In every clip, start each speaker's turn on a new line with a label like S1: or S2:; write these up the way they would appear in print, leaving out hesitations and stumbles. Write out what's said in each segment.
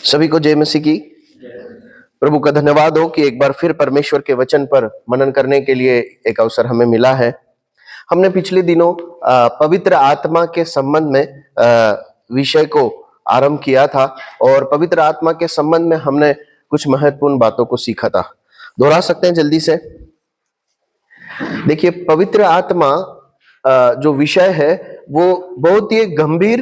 S1: सभी को जय मसीह की। प्रभु का धन्यवाद हो कि एक बार फिर परमेश्वर के वचन पर मनन करने के लिए एक अवसर हमें मिला है। हमने पिछले दिनों पवित्र आत्मा के संबंध में विषय को आरंभ किया था और पवित्र आत्मा के संबंध में हमने कुछ महत्वपूर्ण बातों को सीखा था। दोहरा सकते हैं जल्दी से। देखिए, पवित्र आत्मा जो विषय है वो बहुत ही गंभीर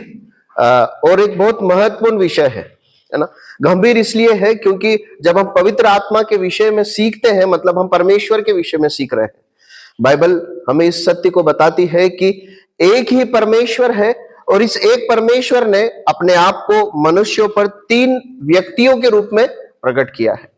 S1: और एक बहुत महत्वपूर्ण विषय है ना। गंभीर इसलिए है क्योंकि जब हम पवित्र आत्मा के विषय में सीखते हैं, मतलब हम परमेश्वर के विषय में सीख रहे हैं। बाइबल हमें इस सत्य को बताती है कि एक ही परमेश्वर है और इस एक परमेश्वर ने अपने आप को मनुष्यों पर 3 व्यक्तियों के रूप में प्रकट किया है।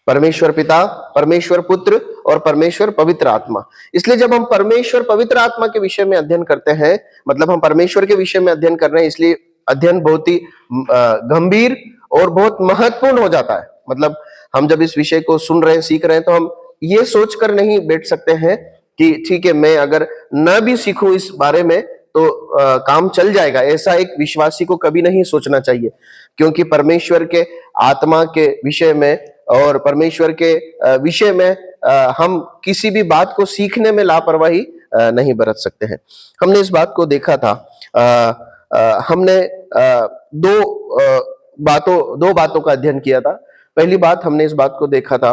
S1: परमेश्वर पिता, परमेश्वर पुत्र और परमेश्वर पवित्र आत्मा। इसलिए जब हम परमेश्वर पवित्र आत्मा के विषय में अध्ययन करते हैं, मतलब हम परमेश्वर के विषय में अध्ययन कर रहे हैं, इसलिए अध्ययन बहुत ही गंभीर और बहुत महत्वपूर्ण हो जाता है। मतलब हम जब इस विषय को सुन रहे हैं, सीख रहे हैं, तो हम ये सोचकर नहीं बैठ सकते हैं कि ठीक है, मैं अगर न भी सीखूं इस बारे में तो काम चल जाएगा। ऐसा एक विश्वासी को कभी नहीं सोचना चाहिए, क्योंकि परमेश्वर के आत्मा के विषय में और परमेश्वर के विषय में हम किसी भी बात को सीखने में लापरवाही नहीं बरत सकते हैं। हमने इस बात को देखा था। हमने दो बातों का अध्ययन किया था। पहली बात हमने इस बात को देखा था,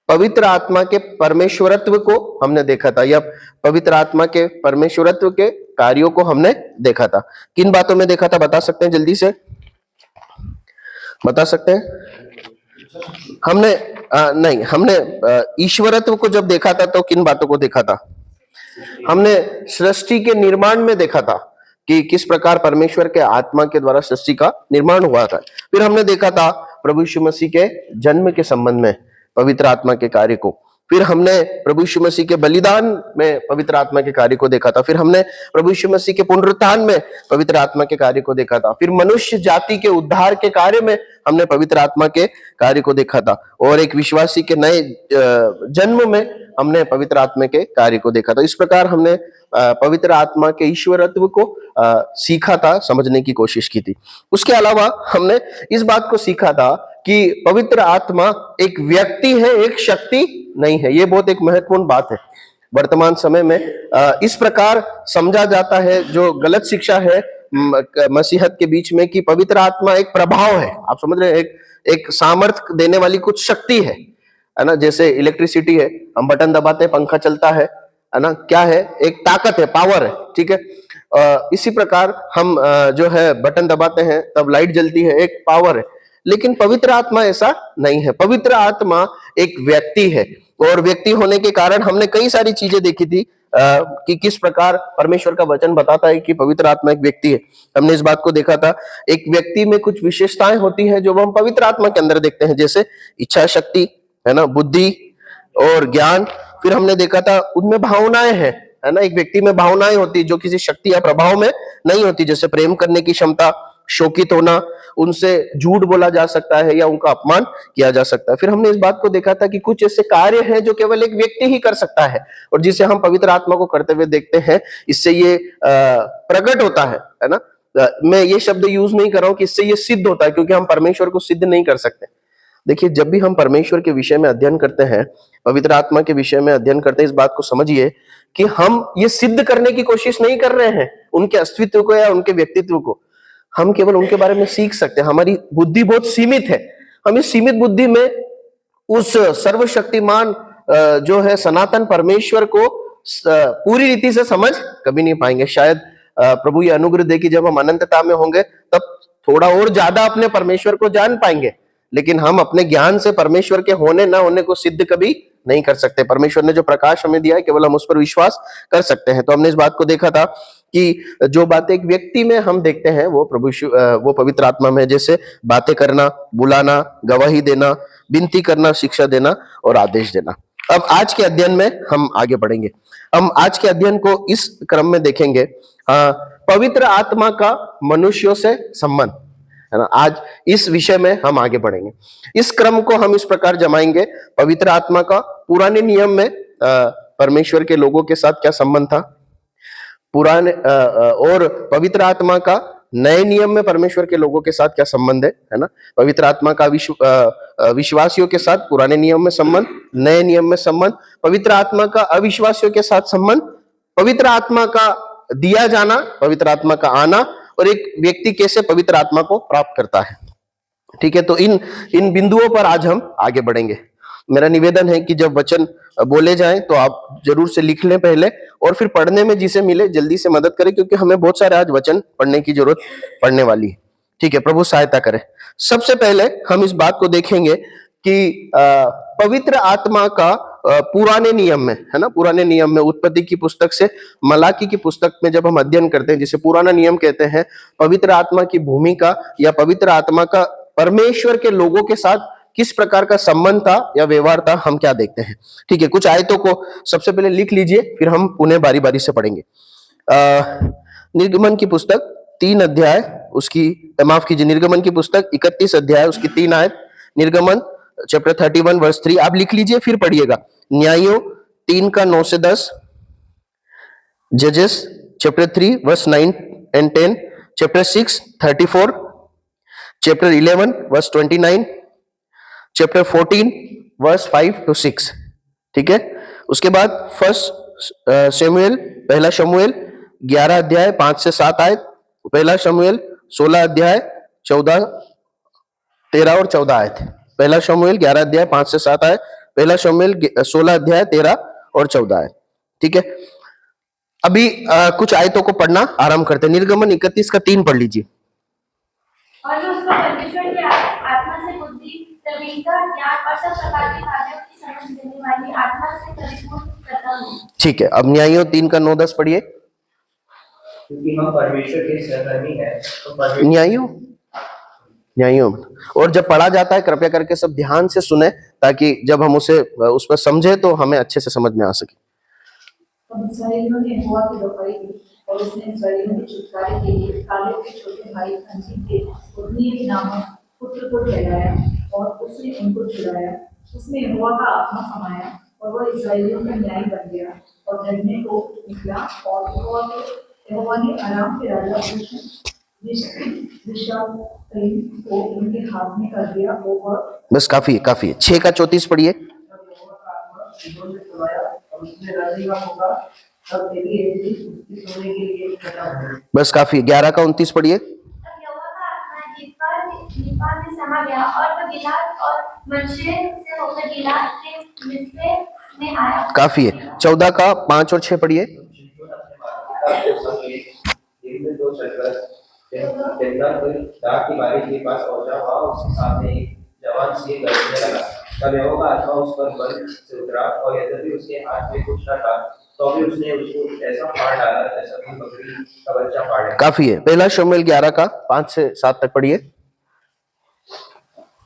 S1: पवित्र आत्मा के परमेश्वरत्व को हमने देखा था, या पवित्र आत्मा के परमेश्वरत्व के कार्यों को हमने देखा था। किन बातों में देखा था, बता सकते हैं जल्दी से, बता सकते हैं? हमने ईश्वरत्व को जब देखा था तो किन बातों को देखा था? हमने सृष्टि के निर्माण में देखा था कि किस प्रकार परमेश्वर के आत्मा के द्वारा सृष्टि का निर्माण हुआ था। फिर हमने देखा था प्रभु यीशु मसीह के जन्म के संबंध में पवित्र आत्मा के कार्य को। फिर हमने प्रभु यीशु मसीह के बलिदान में पवित्र आत्मा के कार्य को देखा था। फिर हमने प्रभु यीशु मसीह के पुनरुत्थान में पवित्र आत्मा के कार्य को देखा था। फिर मनुष्य जाति के उद्धार के कार्य में हमने पवित्र आत्मा के कार्य को देखा था। और एक विश्वासी के नए जन्म में हमने पवित्र आत्मा के कार्य को देखा था। इस प्रकार हमने पवित्र आत्मा के ईश्वरत्व को सीखा था, समझने की कोशिश की थी। उसके अलावा हमने इस बात को सीखा था कि पवित्र आत्मा एक व्यक्ति है, एक शक्ति नहीं है। ये बहुत एक महत्वपूर्ण बात है। वर्तमान समय में इस प्रकार समझा जाता है, जो गलत शिक्षा है मसीहत के बीच में, कि पवित्र आत्मा एक प्रभाव है। आप समझ रहे हैं, एक सामर्थ्य देने वाली कुछ शक्ति है ना। जैसे इलेक्ट्रिसिटी है, हम बटन दबाते हैं, पंखा चलता है ना। क्या है? एक ताकत है, पावर है, ठीक है। इसी प्रकार हम जो है बटन दबाते हैं तब लाइट जलती है, एक पावर है। लेकिन पवित्र आत्मा ऐसा नहीं है। पवित्र आत्मा एक व्यक्ति है, और व्यक्ति होने के कारण हमने कई सारी चीजें देखी थी कि किस प्रकार परमेश्वर का वचन बताता है कि पवित्र आत्मा एक व्यक्ति है। हमने इस बात को देखा था, एक व्यक्ति में कुछ विशेषताएं होती हैं जो हम पवित्र आत्मा के अंदर देखते हैं, जैसे इच्छा शक्ति है ना, बुद्धि और ज्ञान। फिर हमने देखा था उनमें भावनाएं हैं, है ना। एक व्यक्ति में भावनाएं होती जो किसी शक्ति या प्रभाव में नहीं होती, जैसे प्रेम करने की क्षमता, शोकित होना, उनसे झूठ बोला जा सकता है या उनका अपमान किया जा सकता है। फिर हमने इस बात को देखा था कि कुछ ऐसे कार्य हैं जो केवल एक व्यक्ति ही कर सकता है, और जिसे हम पवित्र आत्मा को करते हुए देखते हैं। इससे ये प्रकट होता है ना। मैं ये शब्द यूज नहीं कर रहा हूं कि इससे ये सिद्ध होता है, क्योंकि हम परमेश्वर को सिद्ध नहीं कर सकते। देखिए, जब भी हम परमेश्वर के विषय में अध्ययन करते हैं, पवित्र आत्मा के विषय में अध्ययन करते हैं, इस बात को समझिए कि हम ये सिद्ध करने की कोशिश नहीं कर रहे हैं उनके अस्तित्व को या उनके व्यक्तित्व को। हम केवल उनके बारे में सीख सकते हैं। हमारी बुद्धि बहुत सीमित है। हम इस सीमित बुद्धि में उस सर्वशक्तिमान जो है सनातन परमेश्वर को पूरी रीति से समझ कभी नहीं पाएंगे। शायद प्रभु ये अनुग्रह दे कि जब हम अनंतता में होंगे तब थोड़ा और ज्यादा अपने परमेश्वर को जान पाएंगे। लेकिन हम अपने ज्ञान से परमेश्वर के होने ना होने को सिद्ध कभी नहीं कर सकते। परमेश्वर ने जो प्रकाश हमें दिया है, केवल हम उस पर विश्वास कर सकते हैं। तो हमने इस बात को देखा था कि जो बातें एक व्यक्ति में हम देखते हैं वो वो पवित्र आत्मा में, जैसे बातें करना, बुलाना, गवाही देना, विनती करना, शिक्षा देना और आदेश देना। अब आज के अध्ययन में हम आगे बढ़ेंगे। हम आज के अध्ययन को इस क्रम में देखेंगे, पवित्र आत्मा का मनुष्यों से संबंध, है ना। आज इस विषय में हम आगे बढ़ेंगे। इस क्रम को हम इस प्रकार जमाएंगे, पवित्र आत्मा का पुराने नियम में परमेश्वर के लोगों के साथ क्या संबंध था, पुराने और पवित्र आत्मा का नए नियम में परमेश्वर के लोगों के साथ क्या संबंध है ना। पवित्र आत्मा का विश्वासियों के साथ पुराने नियम में संबंध, नए नियम में संबंध, पवित्र आत्मा का अविश्वासियों के साथ संबंध, पवित्र आत्मा का दिया जाना, पवित्र आत्मा का आना, और एक व्यक्ति कैसे पवित्र आत्मा को प्राप्त करता है। ठीक है, तो इन इन बिंदुओं पर आज हम आगे बढ़ेंगे। मेरा निवेदन है कि जब वचन बोले जाएं तो आप जरूर से लिख लें पहले, और फिर पढ़ने में जिसे मिले जल्दी से मदद करें, क्योंकि हमें बहुत सारे आज वचन पढ़ने की जरूरत पड़ने वाली है। ठीक है, प्रभु सहायता करे। सबसे पहले हम इस बात को देखेंगे कि पवित्र आत्मा का पुराने नियम में, है ना, पुराने नियम में उत्पत्ति की पुस्तक से मलाकी की पुस्तक में जब हम अध्ययन करते हैं, जिसे पुराना नियम कहते हैं, पवित्र आत्मा की भूमिका या पवित्र आत्मा का परमेश्वर के लोगों के साथ किस प्रकार का संबंध था या व्यवहार था, हम क्या देखते हैं। ठीक है, कुछ आयतों को सबसे पहले लिख लीजिए, फिर हम उन्हें बारी बारी से पढ़ेंगे। निर्गमन की पुस्तक 3 अध्याय उसकी, माफ कीजिए, निर्गमन की पुस्तक 31 अध्याय उसकी 3 आयत, निर्गमन चैप्टर 31 वर्स 3 आप लिख लीजिए, फिर पढ़िएगा। न्यायों 3 का 9 से 10, जजेस chapter 3 verse 9 and 10, chapter 6 34, chapter 11 verse 29, chapter 14 verse 5 to 6। ठीक है, उसके बाद फर्स्ट शमूएल, पहला शमूएल 11 अध्याय 5 से 7 आयत, पहला शमूएल 16 अध्याय 14, 13 और 14 आयत। पहला शमूएल 11 अध्याय 5 से 7 आयत, पहला शमूएल 16 अध्याय 13 और 14 आयत। ठीक है, अभी कुछ आयतों को पढ़ना आरंभ करते हैं। निर्गमन 31 का 3 पढ़ लीजिए।
S2: और जो उसको परमेश्वर की आत्मा से बुद्धि, प्रवीणता, ज्ञान और सब प्रकार के कार्यों की समझ देने वाली आत्मा से परिपूर्ण करता हूँ।
S1: ठीक है, अब न्यायों 3 का 9-10 पढ़िए।
S3: क्योंकि हम परमेश्वर के सहकर्मी हैं, तो
S1: न्यायों और जब पढ़ा जाता है कृपया करके सब ध्यान से सुने, ताकि जब हम उसे उस पर समझे तो हमें अच्छे से समझ में आ सके।
S4: इस्राएलियों ने यहोवा की दोहाई दी और उसने इस्राएलियों के छुटकारे के लिए कालेब के छोटे भाई अंजी के उर्नियेल नामक पुत्र को ठहराया और उसने उनको छुड़ाया। उसमें यहोवा का आत्मा समाया और वह इस्राएलियों का न्याय बन गया और लड़ने को निकला। और यहोवा ने अराम के राजा को उनके हाथ में कर दिया।
S1: बस काफी है। 6 का 34 पढ़िए। बस काफी। 11 का 29 पढ़िए। काफी है। 14 का 5 और 6 पढ़िए।
S3: तब यहोवा का आत्मा उस पर बल से उतरा और यद्यपि उसके हाथ में कुछ न था, तो भी उसने उसको ऐसा फाड़ डाला जैसा कि बकरी का बच्चा फाड़े।
S1: काफी है। पहला शमूएल 11 का 5 से 7 तक पढ़िए।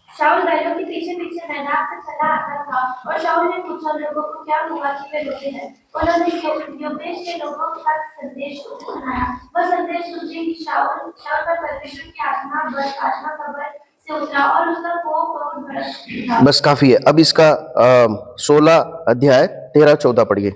S2: शाऊल बैलों के पीछे पीछे मैदान से चला आता था और शाऊल ने पूछा लोगों को क्या हुआ कि वे रुके हैं। उन्होंने योबेश के लोगों का संदेश सुनाया। वह संदेश सुनते ही शाऊल पर परमेश्वर की आत्मा का बल से उतरा और उसका कोप भड़क उठा।
S1: बस काफी है। अब इसका 16 अध्याय 13-14 पढ़िए।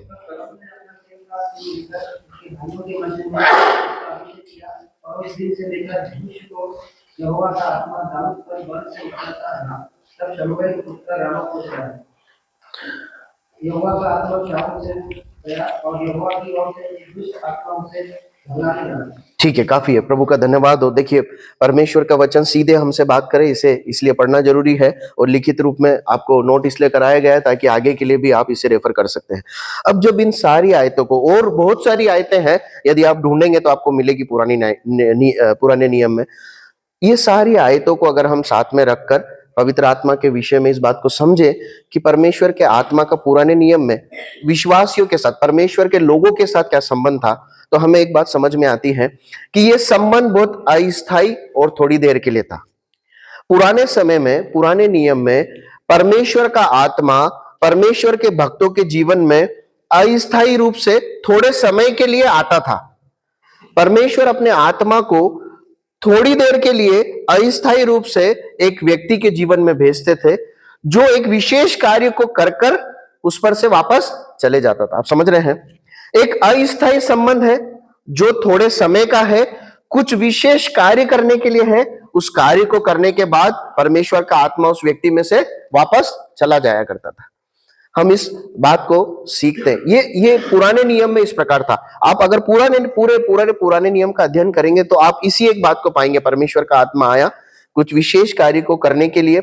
S5: यहोवा का आत्मा दाऊद पर बल से उतरता रहा। तब शमूएल पुत्र रामा को चढ़ाया। यहोवा का आत्मा शाऊल से गया और यहोवा की ओर से एक दुष्ट आत्मा उसे भगाने लगा।
S1: ठीक है, काफी है। प्रभु का धन्यवाद हो। देखिए, परमेश्वर का वचन सीधे हमसे बात करे, इसे इसलिए पढ़ना जरूरी है और लिखित रूप में आपको नोट इसलिए कराया गया है ताकि आगे के लिए भी आप इसे रेफर कर सकते हैं। अब जब इन सारी आयतों को, और बहुत सारी आयतें हैं, यदि आप ढूंढेंगे तो आपको मिलेगी पुराने नियम में, ये सारी आयतों को अगर हम साथ में रखकर पवित्र आत्मा के विषय में इस बात को समझे कि परमेश्वर के आत्मा का पुराने नियम में विश्वासियों के साथ, परमेश्वर के लोगों के साथ क्या संबंध था, तो हमें एक बात समझ में आती है कि यह संबंध बहुत अस्थायी और थोड़ी देर के लिए था। पुराने समय में, पुराने नियम में परमेश्वर का आत्मा परमेश्वर के भक्तों के जीवन में अस्थायी रूप से थोड़े समय के लिए आता था। परमेश्वर अपने आत्मा को थोड़ी देर के लिए अस्थायी रूप से एक व्यक्ति के जीवन में भेजते थे, जो एक विशेष कार्य को कर उस पर से वापस चले जाता था। आप समझ रहे हैं? एक अस्थायी संबंध है जो थोड़े समय का है, कुछ विशेष कार्य करने के लिए है, उस कार्य को करने के बाद परमेश्वर का आत्मा उस व्यक्ति में से वापस चला जाया करता था। हम इस बात को सीखते हैं। ये पुराने नियम में इस प्रकार था। आप अगर पुराने नियम का अध्ययन करेंगे तो आप इसी एक बात को पाएंगे, परमेश्वर का आत्मा आया, कुछ विशेष कार्य को करने के लिए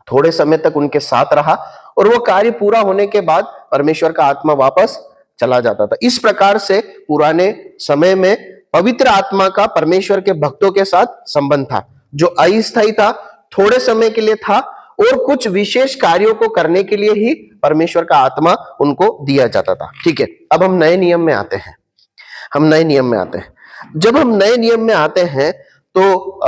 S1: थोड़े समय तक उनके साथ रहा, और वो कार्य पूरा होने के बाद परमेश्वर का आत्मा वापस चला जाता था। इस प्रकार से पुराने समय में पवित्र आत्मा का परमेश्वर के भक्तों के साथ संबंध था, जो अस्थायी था, थोड़े समय के लिए था, और कुछ विशेष कार्यों को करने के लिए ही परमेश्वर का आत्मा उनको दिया जाता था। ठीक है, अब हम नए नियम में आते हैं। जब हम नए नियम में आते हैं तो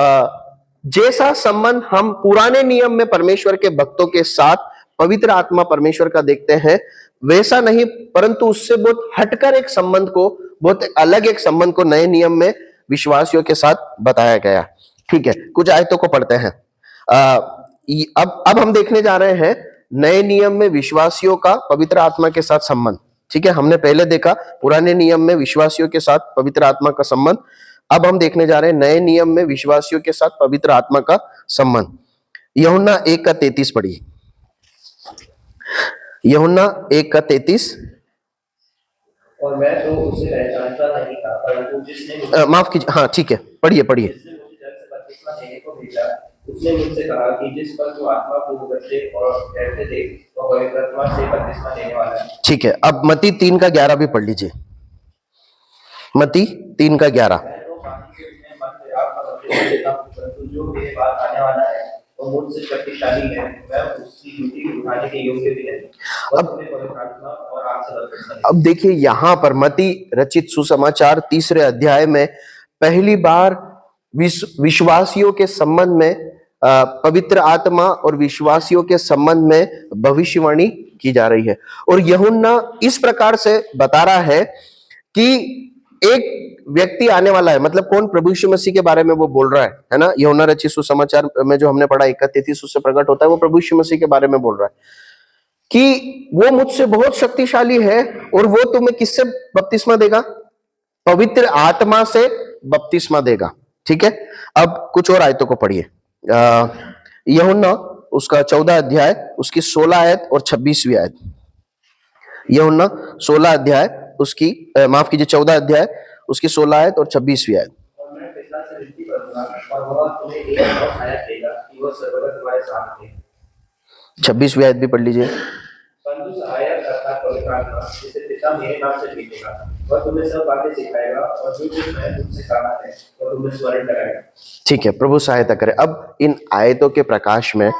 S1: जैसा संबंध हम पुराने नियम में परमेश्वर के भक्तों के साथ पवित्र आत्मा परमेश्वर का देखते हैं, वैसा नहीं, परंतु उससे बहुत हटकर एक संबंध को, बहुत अलग एक संबंध को नए नियम में विश्वासियों के साथ बताया गया। ठीक है, कुछ आयतों को पढ़ते हैं। अब हम देखने जा रहे हैं नए नियम में विश्वासियों का पवित्र आत्मा के साथ संबंध। ठीक है, हमने पहले देखा पुराने नियम में विश्वासियों के साथ पवित्र आत्मा का संबंध। अब हम देखने जा रहे हैं नए नियम में विश्वासियों के साथ पवित्र आत्मा का संबंध। यूहन्ना 1:33 पढ़िए। यूहन्ना 1:33।
S3: और मैं तो उसे पहचानता नहीं था, परंतु जिसने
S1: माफ कीजिए, हाँ ठीक है, पढ़िए।
S3: जिसने मुझे जल से बपतिस्मा देने को भेजा, उसने मुझसे कहा कि जिस पर तू आत्मा को बच्चे और कहते थे, वो पवित्र आत्मा से बपतिस्मा देने वाला है।
S1: ठीक है, अब मत्ती 3:11 भी पढ़ लीजिए। मत्ती 3:11।
S3: मैं तो पानी से उसने मन से आपका बपतिस्मा देता हूं, परंतु जो मेरे बाद आने वाला है वो मुझसे शक्तिशाली है, मैं उसकी ड्यूटी उठाने के योग्य भी नहीं। अब तुम्हें पवित्र आत्मा और आग से बपतिस्मा देगा।
S1: अब देखिए, यहां पर मत्ती रचित सुसमाचार 3 अध्याय में पहली बार विश्वासियों के संबंध में पवित्र आत्मा और विश्वासियों के संबंध में भविष्यवाणी की जा रही है। और यूहन्ना इस प्रकार से बता रहा है कि एक व्यक्ति आने वाला है, मतलब कौन? प्रभु यीशु मसीह के बारे में वो बोल रहा है ना। यूहन्ना रचित सुसमाचार में जो हमने पढ़ा 1:33 उससे प्रकट होता है, वो प्रभु यीशु मसीह के बारे में बोल रहा है कि वो मुझसे बहुत शक्तिशाली है, और वो तुम्हें किससे बपतिस्मा देगा? पवित्र आत्मा से बपतिस्मा देगा। ठीक है, अब कुछ और आयतों को पढ़िए। यूहन्ना उसका 14 अध्याय उसकी 16 आयत और 26वीं आयत। यूहन्ना 16 अध्याय उसकी माफ कीजिए 14 अध्याय उसकी 16 आयत और 26वीं आयत।
S3: और मैं पिता से विनती करूंगा और वह तुम्हें एक और सहायक देगा कि वह सर्वदा तुम्हारे साथ है।
S1: 26वीं आयत भी पढ़ लीजिए।
S3: परंतु सहायक अर्थात पवित्र आत्मा, जिसे पिता मेरे नाम से भेजेगा, वह तुम्हें सब बातें सिखाएगा और जो कुछ मैंने तुमसे कहा है वह तुम्हें स्मरण कराएगा। ठीक है,
S1: प्रभु सहायता करे। अब इन आयतों के प्रकाश में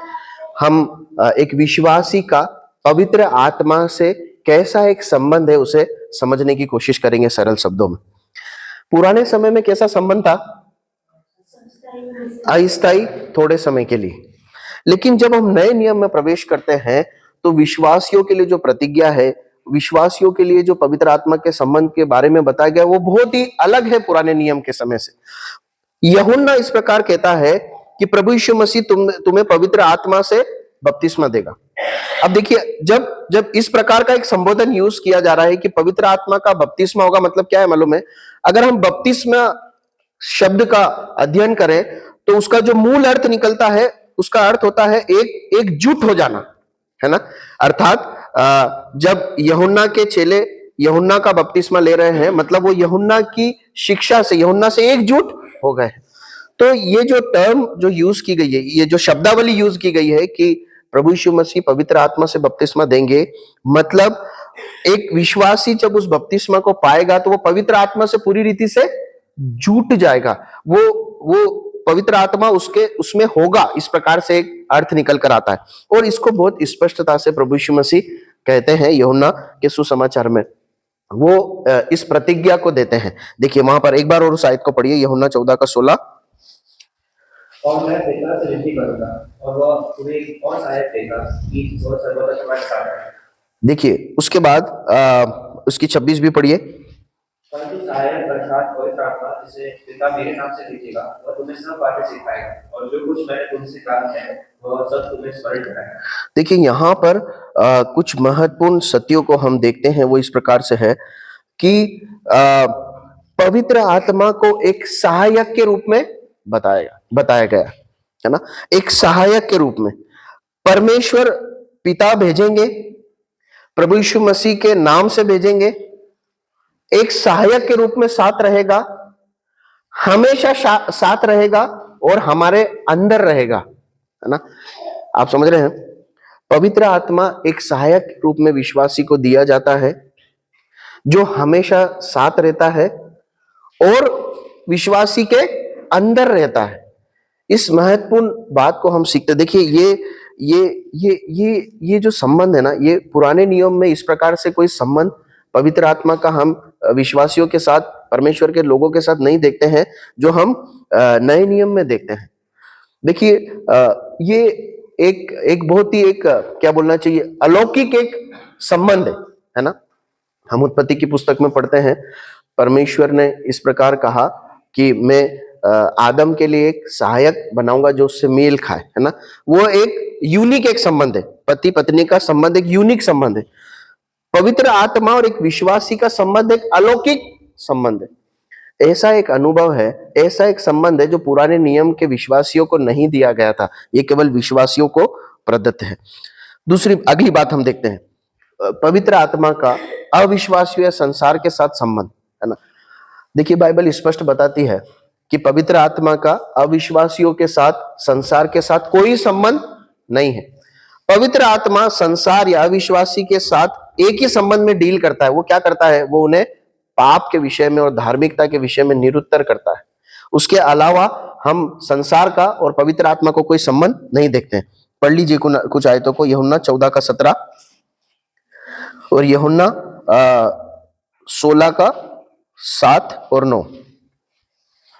S1: हम एक विश्वासी का पवित्र आत्मा से कैसा एक संबंध है उसे समझने की कोशिश करेंगे सरल शब्दों में। पुराने समय में कैसा संबंध था? अस्थायी, थोड़े समय के लिए। लेकिन जब हम नए नियम में प्रवेश करते हैं तो विश्वासियों के लिए जो प्रतिज्ञा है, विश्वासियों के लिए जो पवित्र आत्मा के संबंध के बारे में बताया गया, वो बहुत ही अलग है पुराने नियम के समय से। यूहन्ना इस प्रकार कहता है कि प्रभु यीशु मसीह तुम्हें पवित्र आत्मा से बपतिस्मा देगा। अब देखिए, जब इस प्रकार का एक संबोधन यूज किया जा रहा है कि पवित्र आत्मा का बपतिस्मा होगा, मतलब क्या है मालूम है? अगर हम बपतिस्मा शब्द का अध्ययन करें तो उसका जो मूल अर्थ निकलता है, उसका अर्थ होता है एकजुट हो जाना, है ना। अर्थात जब यूहन्ना के चेले यूहन्ना का बपतिस्मा ले रहे हैं, मतलब वो यूहन्ना की शिक्षा से, यूहन्ना से एकजुट हो गए। तो ये जो टर्म जो यूज की गई है, ये जो शब्दावली यूज की गई है कि प्रभु यीशु मसीह पवित्र आत्मा से बपतिस्मा देंगे, मतलब एक विश्वासी जब उस बपतिस्मा को पाएगा तो वो पवित्र आत्मा से पूरी रीति से जुट जाएगा। वो पवित्र आत्मा उसमें होगा, इस प्रकार से एक अर्थ निकल कर आता है। और इसको बहुत स्पष्टता से प्रभु यीशु मसीह कहते हैं यूहन्ना के सुसमाचार में, वो इस प्रतिज्ञा को देते हैं। देखिए वहां पर एक बार और उस आयत को पढ़िए, यूहन्ना 14:16।
S3: और मैं पिता से विनती करूंगा और वह तुम्हें एक और सहायक देगा कि वह सर्वदा तुम्हारे साथ है। देखिए
S1: उसके बाद उसकी 26 भी पढ़िए।
S3: परंतु सहायक अर्थात पवित्र आत्मा, जिसे पिता मेरे नाम से भेजेगा, वह तुम्हें सब बातें सिखाएगा और जो कुछ मैंने तुमसे कहा है वह सब तुम्हें स्मरण कराएगा।
S1: देखिए यहाँ पर कुछ महत्वपूर्ण सत्यों को हम देखते हैं, वो इस प्रकार से है कि पवित्र आत्मा को एक सहायक के रूप में बताया गया है ना, एक सहायक के रूप में परमेश्वर पिता भेजेंगे, प्रभु यीशु मसीह के नाम से भेजेंगे, एक सहायक के रूप में साथ रहेगा, हमेशा साथ रहेगा और हमारे अंदर रहेगा, है ना। आप समझ रहे हैं, पवित्र आत्मा एक सहायक के रूप में विश्वासी को दिया जाता है जो हमेशा साथ रहता है और विश्वासी के अंदर रहता है। इस महत्वपूर्ण बात को हम सीखते, देखिए ये जो संबंध है ना, ये पुराने नियम में इस प्रकार से कोई संबंध पवित्र आत्मा का हम विश्वासियों के साथ, परमेश्वर के लोगों के साथ नहीं देखते हैं जो हम नए नियम में देखते हैं। देखिए ये एक बहुत ही क्या बोलना चाहिए, अलौकिक एक संबंध है ना। हम उत्पत्ति की पुस्तक में पढ़ते हैं, परमेश्वर ने इस प्रकार कहा कि मैं आदम के लिए एक सहायक बनाऊंगा जो उससे मेल खाए, है ना। वो एक यूनिक एक संबंध है, पति पत्नी का संबंध एक यूनिक संबंध है। पवित्र आत्मा और एक विश्वासी का संबंध एक अलौकिक संबंध है। ऐसा एक अनुभव है, ऐसा एक संबंध है जो पुराने नियम के विश्वासियों को नहीं दिया गया था, ये केवल विश्वासियों को प्रदत्त है। अगली बात हम देखते हैं, पवित्र आत्मा का अविश्वासियों या संसार के साथ संबंध, है ना। देखिए बाइबल स्पष्ट बताती है कि पवित्र आत्मा का अविश्वासियों के साथ, संसार के साथ कोई संबंध नहीं है। पवित्र आत्मा संसार या अविश्वासी के साथ एक ही संबंध में डील करता है। वो क्या करता है, वो उन्हें पाप के विषय में और धार्मिकता के विषय में निरुत्तर करता है। उसके अलावा हम संसार का और पवित्र आत्मा को कोई संबंध नहीं देखते हैं। पढ़ लीजिए कुछ आयतों को, यूहन्ना 14:17 और यूहन्ना 16:7 और 9।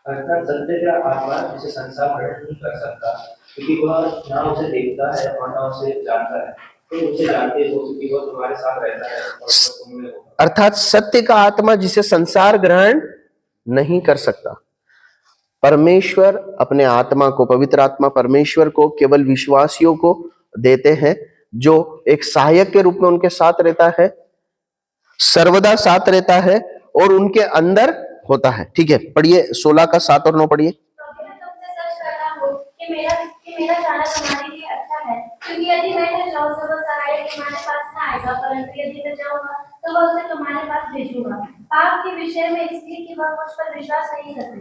S3: अर्थात सत्य का आत्मा जिसे संसार ग्रहण नहीं कर सकता, क्योंकि वह ना उसे देखता है और ना उसे जानता है, तो उसे जानते हो क्योंकि वह तुम्हारे साथ रहता है और वह तुम में होगा।
S1: अर्थात सत्य का आत्मा जिसे संसार ग्रहण नहीं कर सकता। परमेश्वर अपने आत्मा को, पवित्र आत्मा परमेश्वर को केवल विश्वासियों को देते हैं जो एक सहायक के रूप में उनके साथ रहता है, सर्वदा साथ रहता है और उनके अंदर होता है। ठीक है, पढ़िए 16:7 और 9 पढ़िए।
S2: तो मैं तुमसे सच कहता हूँ कि मेरा जाना तुम्हारे लिए अच्छा है, क्योंकि यदि मैं न जाऊँ तो वह सहायक तुम्हारे पास न आएगा, परंतु यदि मैं जाऊँगा तो वह उसे तुम्हारे पास भेजूंगा। पाप के विषय में इसलिए कि वह मुझ पर विश्वास नहीं करते।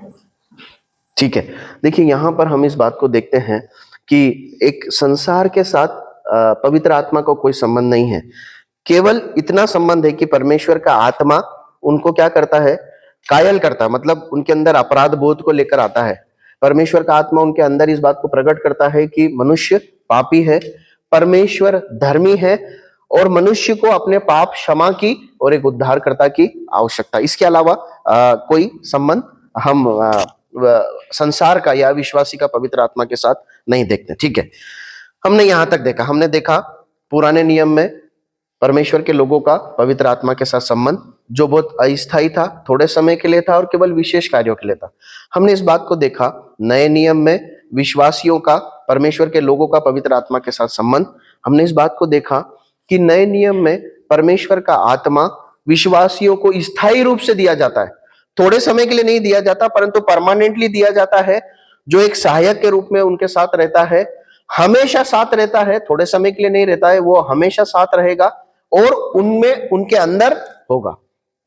S1: ठीक है, देखिए यहाँ पर हम इस बात को देखते हैं कि एक संसार के साथ पवित्र आत्मा को कोई संबंध नहीं है। केवल इतना संबंध है कि परमेश्वर का आत्मा उनको क्या करता है, कायल करता है, मतलब उनके अंदर अपराध बोध को लेकर आता है। परमेश्वर का आत्मा उनके अंदर इस बात को प्रकट करता है कि मनुष्य पापी है, परमेश्वर धर्मी है और मनुष्य को अपने पाप क्षमा की और एक उद्धारकर्ता की आवश्यकता। इसके अलावा कोई संबंध हम संसार का या विश्वासी का पवित्र आत्मा के साथ नहीं देखते। ठीक है, हमने यहां तक देखा, हमने देखा पुराने नियम में परमेश्वर के लोगों का पवित्र आत्मा के साथ संबंध जो बहुत अस्थायी था, थोड़े समय के लिए था और केवल विशेष कार्यों के लिए था। हमने इस बात को देखा नए नियम में विश्वासियों का, परमेश्वर के लोगों का पवित्र आत्मा के साथ संबंध। हमने इस बात को देखा कि नए नियम में परमेश्वर का आत्मा विश्वासियों को स्थायी रूप से दिया जाता है, थोड़े समय के लिए नहीं दिया जाता परंतु परमानेंटली दिया जाता है, जो एक सहायक के रूप में उनके साथ रहता है, हमेशा साथ रहता है, थोड़े समय के लिए नहीं रहता है, वो हमेशा साथ रहेगा और उनमें, उनके अंदर होगा।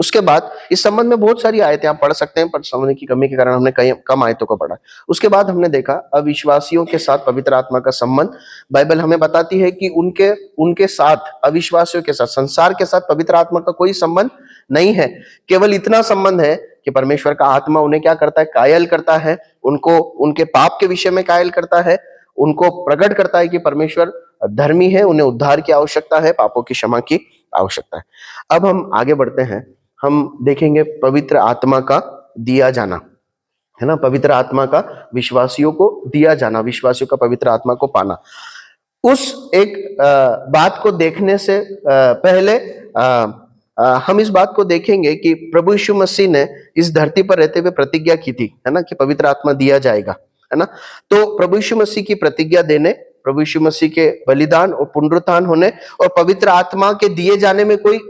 S1: उसके बाद इस संबंध में बहुत सारी आयतें आप पढ़ सकते हैं, पर समय की कमी के कारण हमने कम आयतों को पढ़ा। उसके बाद हमने देखा अविश्वासियों के साथ पवित्र आत्मा का संबंध। बाइबल हमें बताती है कि उनके साथ, अविश्वासियों के साथ, संसार के साथ पवित्र आत्मा का कोई संबंध नहीं है। केवल इतना संबंध है कि परमेश्वर का आत्मा उन्हें क्या करता है, कायल करता है, उनको उनके पाप के विषय में कायल करता है, उनको प्रकट करता है कि परमेश्वर धर्मी है, उन्हें उद्धार की आवश्यकता है, पापों की क्षमा की आवश्यकता है। अब हम आगे बढ़ते हैं, हम देखेंगे पवित्र आत्मा का दिया जाना, है ना, पवित्र आत्मा का विश्वासियों को दिया जाना, विश्वासियों का पवित्र आत्मा को पाना। उस एक बात को देखने से पहले हम इस बात को देखेंगे कि प्रभु यीशु मसीह ने इस धरती पर रहते हुए प्रतिज्ञा की थी, है ना, कि पवित्र आत्मा दिया जाएगा, है ना। तो प्रभु यीशु मसीह की प्रतिज्ञा देने, प्रभु यीशु मसीह के बलिदान और पुनरुत्थान होने और पवित्र आत्मा के दिए जाने में कोई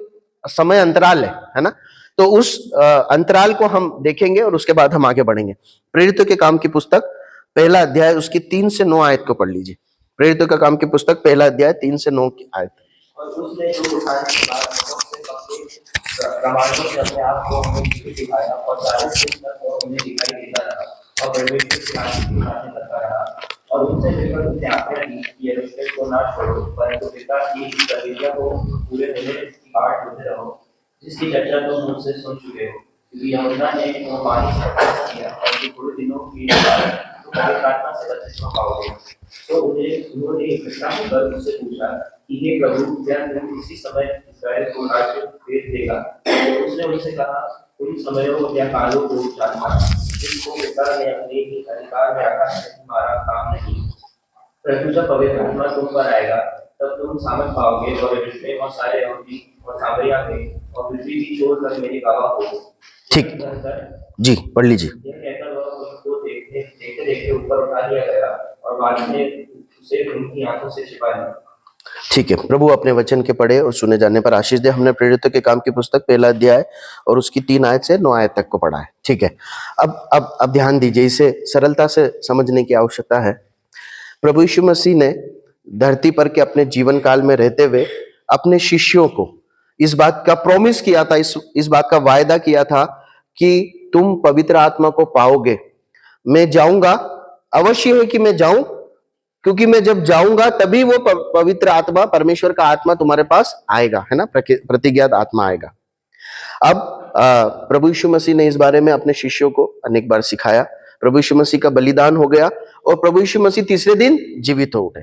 S1: समय अंतराल है ना। तो उस अंतराल को हम देखेंगे और उसके बाद हम आगे बढ़ेंगे। प्रेरितों के काम की पुस्तक पहला अध्याय उसकी 3 से 9 आयत को पढ़ लीजिए। प्रेरितों का काम की पुस्तक पहला अध्याय 3 से 9 की आयत।
S3: और उसने जो उठाने के बाद बहुत से पक्के प्रमाणों से अपने आप को हमें दिखाया और 40 दिन तक वो उन्हें दिखाई देता रहा और परमेश्वर की आशीष करता रहा और उनसे मिलकर उसने आज्ञा दी कि यरूशलेम को ना छोड़ो परंतु पिता की प्रतिज्ञा को पूरे होने की बाट होते रहो जिसकी चर्चा तुम मुझसे सुन चुके हो क्योंकि यूहन्ना ने वो पानी से बपतिस्मा किया और कि थोड़े दिनों के बाद तो पवित्र आत्मा से बपतिस्मा पाओगे। तो उन्होंने इकट्ठा होकर उससे पूछा कि हे प्रभु क्या तुम इसी समय इस्राएल को राज्य भेज देगा? तो उसने उनसे कहा उन समयों या कालों को जानना जिसको पिता ने अपने ही अधिकार में रखा है तुम्हारा काम नहीं। परंतु जब पवित्र आत्मा तुम पर आएगा तब तुम सामर्थ पाओगे और यरूशलेम और सारे यहूदी और सामरिया में और पृथ्वी की छोर तक मेरे गवाह हो।
S1: ठीक जी, पढ़ लीजिए।
S3: यह कहकर वह उनको देखते देखते ऊपर उठा लिया गया और बाद में उसे उनकी आंखों से छिपा लिया।
S1: ठीक है, प्रभु अपने वचन के पढ़े और सुने जाने पर आशीष दे। हमने प्रेरितों के काम की पुस्तक पहला अध्याय और उसकी 3 आयत से 9 आयत तक को पढ़ा है। ठीक है, अब ध्यान दीजिए, इसे सरलता से समझने की आवश्यकता है। प्रभु यीशु मसीह ने धरती पर के अपने जीवन काल में रहते हुए अपने शिष्यों को इस बात का प्रॉमिस किया था, इस बात का वायदा किया था कि तुम पवित्र आत्मा को पाओगे। मैं जाऊंगा, अवश्य है कि मैं जाऊं, क्योंकि मैं जब जाऊंगा तभी वो पवित्र आत्मा, परमेश्वर का आत्मा तुम्हारे पास आएगा, है ना, प्रतिज्ञात आत्मा आएगा। अब प्रभु यीशु मसीह ने इस बारे में अपने शिष्यों को अनेक बार सिखाया। प्रभु यीशु मसीह का बलिदान हो गया और प्रभु यीशु मसीह तीसरे दिन जीवित हो उठे।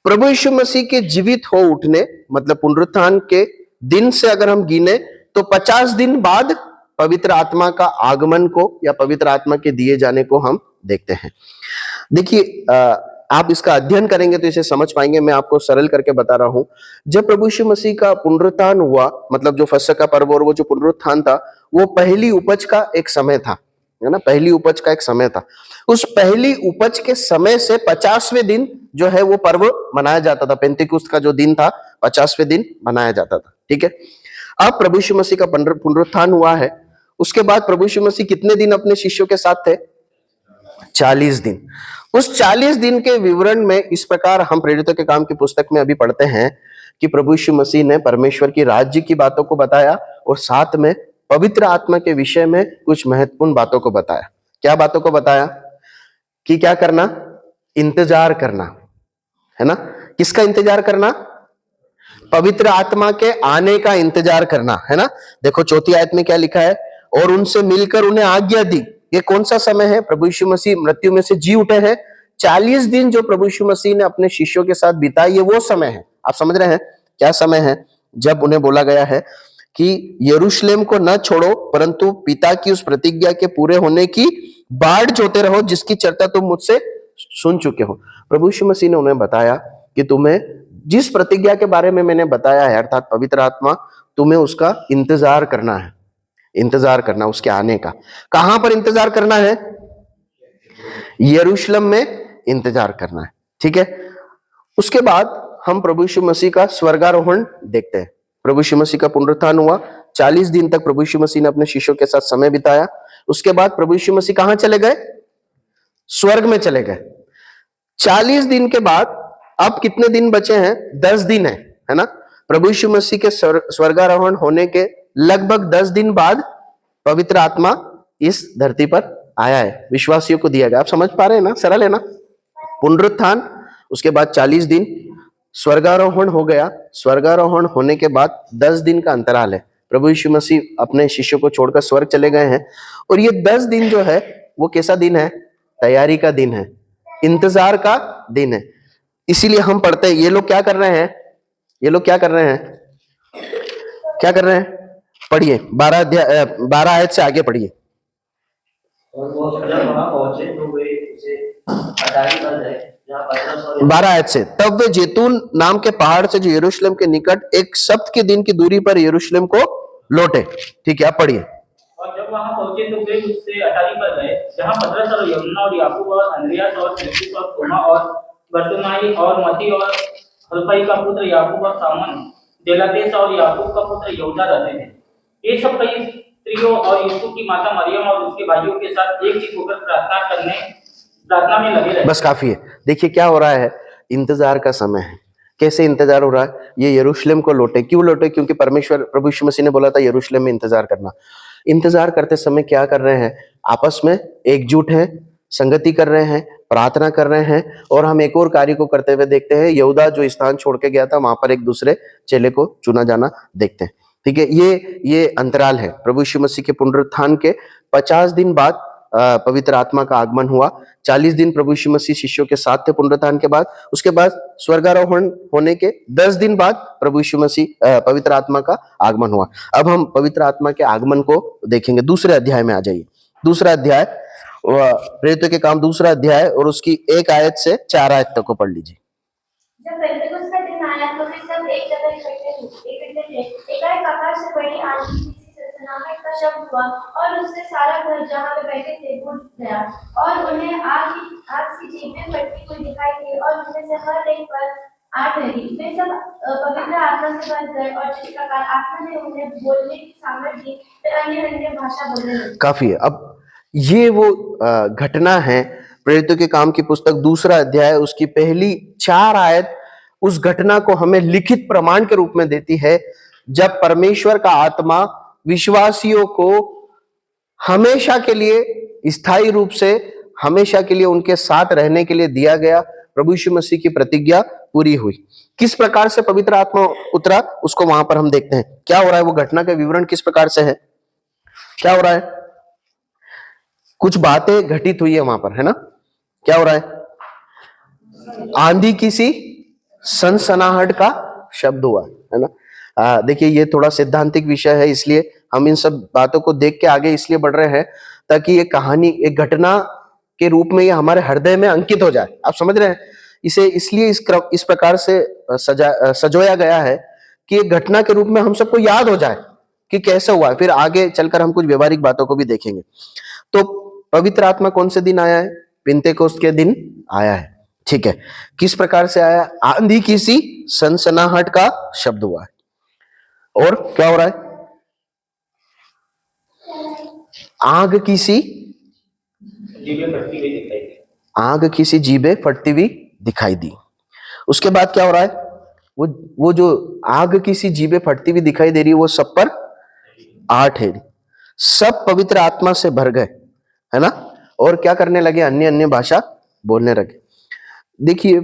S1: प्रभु यीशु मसीह के जीवित हो उठने मतलब पुनरुत्थान के दिन से अगर हम गिने तो 50 दिन बाद पवित्र आत्मा का आगमन को या पवित्र आत्मा के दिए जाने को हम देखते हैं। देखिए, आप इसका अध्ययन करेंगे तो इसे समझ पाएंगे। मैं आपको सरल करके बता रहा हूं। जब प्रभु यीशु मसीह का पुनरुत्थान हुआ, मतलब जो फसह का पर्व और वो जो पुनरुत्थान था, वो पहली उपज का एक समय था, है ना, पहली उपज का एक समय था। उस पहली उपज के समय से 50वें दिन जो है वो पर्व मनाया जाता था। पेंतिकुस्त का जो दिन था 50वें दिन मनाया जाता था। ठीक है, अब प्रभु यीशु मसीह का पुनरुत्थान हुआ है। उसके बाद प्रभु यीशु मसीह कितने दिन अपने शिष्यों के साथ थे? 40 दिन। उस 40 दिन के विवरण में इस प्रकार हम प्रेरितों के काम की पुस्तक में अभी पढ़ते हैं कि प्रभु यीशु मसीह ने परमेश्वर की राज्य की बातों को बताया और साथ में पवित्र आत्मा के विषय में कुछ महत्वपूर्ण बातों को बताया। क्या बातों को बताया? कि क्या करना? इंतजार करना, है ना। किसका इंतजार करना? पवित्र आत्मा के आने का इंतजार करना, है ना। देखो 4 आयत में क्या लिखा है? और उनसे मिलकर उन्हें आज्ञा दी। ये कौन सा समय है? प्रभु यीशु मसीह मृत्यु में से जी उठे हैं। 40 दिन जो प्रभु यीशु मसीह ने अपने शिष्यों के साथ बिताए, ये वो समय है। आप समझ रहे हैं क्या समय है? जब उन्हें बोला गया है कि यरूशलेम को न छोड़ो परंतु पिता की उस प्रतिज्ञा के पूरे होने की बाट जोते रहो जिसकी चर्चा तुम मुझसे सुन चुके हो। प्रभु यीशु मसीह ने उन्हें बताया कि तुम्हें जिस प्रतिज्ञा के बारे में मैंने बताया है, अर्थात पवित्र आत्मा, तुम्हें उसका इंतजार करना है। इंतजार करना उसके आने का। कहां पर इंतजार करना है? यरूशलेम में इंतजार करना है। ठीक है, उसके बाद हम प्रभु यीशु मसीह का स्वर्गारोहण देखते हैं। प्रभु यीशु मसीह का पुनरुत्थान हुआ, 40 दिन तक प्रभु यीशु मसीह ने अपने शिष्यों के साथ समय बिताया। उसके बाद प्रभु यीशु मसीह कहां चले गए? स्वर्ग में चले गए। 40 दिन के बाद अब कितने दिन बचे हैं? 10 दिन है ना। प्रभु यीशु मसीह के स्वर्गारोहण होने के लगभग 10 दिन बाद पवित्र आत्मा इस धरती पर आया है, विश्वासियों को दिया गया। आप समझ पा रहे हैं ना? सरल है ना। पुनरुत्थान, उसके बाद 40 दिन, स्वर्गारोहण हो गया। स्वर्गारोहण होने के बाद 10 दिन का अंतराल है। प्रभु यीशु मसीह अपने शिष्यों को छोड़कर स्वर्ग चले गए हैं और ये 10 दिन जो है वो कैसा दिन है? तैयारी का दिन है, इंतजार का दिन है। इसीलिए हम पढ़ते हैं। ये लोग क्या कर रहे हैं? ये लोग क्या कर रहे हैं? क्या कर रहे हैं? पढ़िए 12 आयत से आगे पढ़िए।
S3: और वो जब वहां पहुंचे तो वे उसे अटारी पर गए जहां
S1: 12 आयत से, तब वे जैतून नाम के पहाड़ से जो यरूशलेम के निकट एक सप्त के दिन की दूरी पर यरूशलेम को लौटे। ठीक है, आप पढ़िए।
S6: और जब वहां पहुंचे तो वे उससे अटारी पर गए जहां पतरस और यूहन्ना और याकूब और अंद्रियास और फिलिप्पुस और थोमा और बरतुनाई और मती और हलफई का पुत्र याकूब और सामन, जेलातेस और याकूब का पुत्र यहूदा रहते थे। ये सब कई स्त्रियों और यीशु की माता मरियम और उसके भाइयों के साथ एक चित होकर प्रार्थना में लगे रहे।
S1: बस काफी है। देखिए क्या हो रहा है, इंतजार का समय है। कैसे इंतजार हो रहा है? ये यरूशलेम को लौटे। क्यों लौटे? क्योंकि परमेश्वर प्रभु यीशु मसीह ने बोला था यरूशलेम में इंतजार करना। इंतजार करते समय क्या कर रहे हैं? आपस में एकजुट हैं, संगति कर रहे हैं, प्रार्थना कर रहे हैं। और हम एक और कार्य को करते हुए देखते हैं, यहूदा जो स्थान छोड़ के गया था वहां पर एक दूसरे चेले को चुना जाना देखते हैं। ठीक है, ये अंतराल है। प्रभु यीशु मसीह के पुनरुत्थान के 50 दिन बाद पवित्र आत्मा का आगमन हुआ। 40 दिन प्रभु यीशु मसीह शिष्यों के साथ थे पुनरुत्थान के बाद। उसके बाद स्वर्गारोहण होने के 10 दिन बाद प्रभु यीशु मसीह पवित्र आत्मा का आगमन हुआ। अब हम पवित्र आत्मा के आगमन को देखेंगे। दूसरे अध्याय में आ जाइए। दूसरा अध्याय, प्रेरितों के काम दूसरा अध्याय और उसकी 1 आयत से 4 आयत तक को पढ़ लीजिए।
S2: जब पेंटेकोस्त का दिन आया तो वे सब एक जगह इकट्ठे थे। एकाएक आकाश से बड़ी आंधी, किसी सनसनाहट का शब्द हुआ और उससे सारा घर जहाँ वे बैठे थे गूंज गया। और उन्हें आग की जीभें फटती हुई दिखाई दी और उनमें से हर एक पर आ ठहरी। वे सब पवित्र आत्मा से भर गए और जिस प्रकार आत्मा ने उन्हें बोलने की सामर्थ दी वे अन्य अन्य भाषा बोलने लगे।
S1: काफी है। अब ये वो घटना है, प्रेरितों के काम की पुस्तक दूसरा अध्याय उसकी पहली 4 आयत उस घटना को हमें लिखित प्रमाण के रूप में देती है, जब परमेश्वर का आत्मा विश्वासियों को हमेशा के लिए, स्थायी रूप से हमेशा के लिए उनके साथ रहने के लिए दिया गया। प्रभु यीशु मसीह की प्रतिज्ञा पूरी हुई। किस प्रकार से पवित्र आत्मा उतरा उसको वहां पर हम देखते हैं। क्या हो रहा है, वो घटना का विवरण किस प्रकार से है, क्या हो रहा है? कुछ बातें घटित हुई है वहां पर, है ना? क्या हो रहा है? आंधी की सी सनसनाहट का शब्द हुआ, है ना? देखिए ये थोड़ा सिद्धांतिक विषय है, इसलिए हम इन सब बातों को देख के आगे इसलिए बढ़ रहे हैं ताकि ये कहानी एक घटना के रूप में ये हमारे हृदय में अंकित हो जाए। आप समझ रहे हैं? इसे इसलिए इस प्रकार से सजोया गया है कि एक घटना के रूप में हम सबको याद हो जाए कि कैसे हुआ। फिर आगे चलकर हम कुछ व्यवहारिक बातों को भी देखेंगे। तो पवित्र आत्मा कौन से दिन आया है? पेंतेकोस्त के दिन आया है। ठीक है, किस प्रकार से आया? आंधी की सी सनसनाहट का शब्द हुआ है। और क्या हो रहा है? आग की सी
S3: जीभें फटती हुई दिखाई दी।
S1: आग की सी जीभें फटती हुई दिखाई दी। उसके बाद क्या हो रहा है? वो जो आग की सी जीभें फटती हुई दिखाई दे रही है वो सब पर आ ठहरी। सब पवित्र आत्मा से भर गए, है ना? और क्या करने लगे? अन्य अन्य भाषा बोलने लगे। देखिए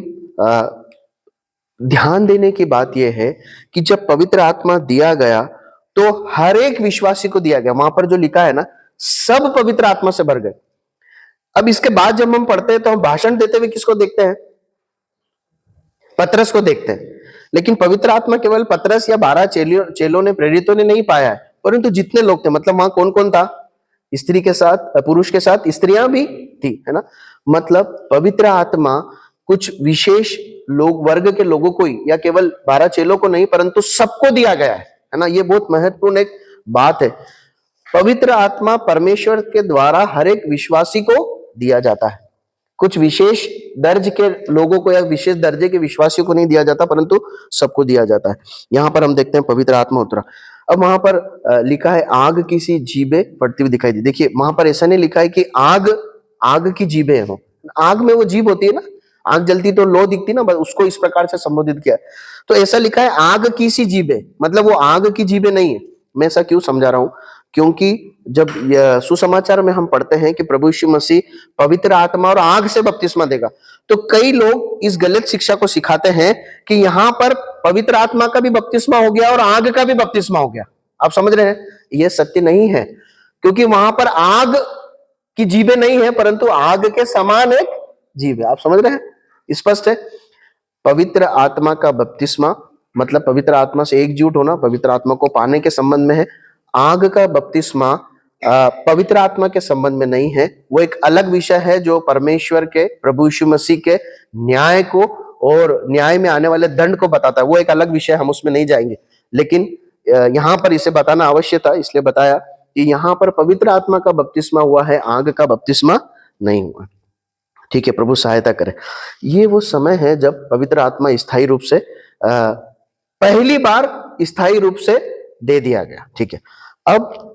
S1: ध्यान देने की बात यह है कि जब पवित्र आत्मा दिया गया तो हर एक विश्वासी को दिया गया। वहां पर जो लिखा है ना, सब पवित्र आत्मा से भर गए। अब इसके बाद जब हम पढ़ते हैं तो हम भाषण देते हुए किसको देखते हैं? पतरस को देखते हैं। लेकिन पवित्र आत्मा केवल पतरस या 12 चेलों ने, प्रेरितों ने नहीं पाया है, परंतु जितने लोग थे, मतलब वहां कौन कौन था? स्त्री के साथ, पुरुष के साथ स्त्रियां भी थी, है ना? मतलब पवित्र आत्मा कुछ विशेष लोग, वर्ग के लोगों को ही, या केवल 12 चेलों को नहीं, परंतु सबको दिया गया है ना? ये बहुत महत्वपूर्ण एक बात है। पवित्र आत्मा परमेश्वर के द्वारा हर एक विश्वासी को दिया जाता है। कुछ विशेष दर्ज के लोगों को या विशेष दर्जे के विश्वासियों को नहीं दिया जाता, परंतु सबको दिया जाता है। यहां पर हम देखते हैं पवित्र आत्मा उतरा। अब वहां पर लिखा है आग की सी जीभें फटती हुई दिखाई दी। देखिए वहां पर ऐसा नहीं लिखा है कि आग की जीभें हो। आग में वो जीभ होती है ना, आग जलती तो लो दिखती ना, उसको इस प्रकार से संबोधित किया। तो ऐसा लिखा है आग की सी जीभें, मतलब वो आग की जीभें नहीं है। मैं ऐसा क्यों समझा रहा हूं? क्योंकि जब सुसमाचार में हम पढ़ते हैं कि प्रभु यीशु मसीह पवित्र आत्मा और आग से बपतिस्मा देगा, तो कई लोग इस गलत शिक्षा को सिखाते हैं कि यहां पर पवित्र आत्मा का भी बपतिस्मा हो गया और आग का भी बपतिस्मा हो गया। आप समझ रहे हैं? यह सत्य नहीं है, क्योंकि वहां पर आग की जीभें नहीं है, परंतु आग के समान एक जीभ है। आप समझ रहे हैं? स्पष्ट है। पवित्र आत्मा का बपतिस्मा मतलब पवित्र आत्मा से एकजुट होना, पवित्र आत्मा को पाने के संबंध में है। आग का बपतिस्मा पवित्र आत्मा के संबंध में नहीं है। वो एक अलग विषय है जो परमेश्वर के, प्रभु यीशु मसीह के न्याय को और न्याय में आने वाले दंड को बताता है। वो एक अलग विषय, हम उसमें नहीं जाएंगे। लेकिन यहाँ पर इसे बताना आवश्यक था, इसलिए बताया कि यहाँ पर पवित्र आत्मा का बपतिस्मा हुआ है, आग का बपतिस्मा नहीं हुआ। ठीक है, प्रभु सहायता करे। ये वो समय है जब पवित्र आत्मा स्थायी रूप से पहली बार स्थायी रूप से दे दिया गया। ठीक है, अब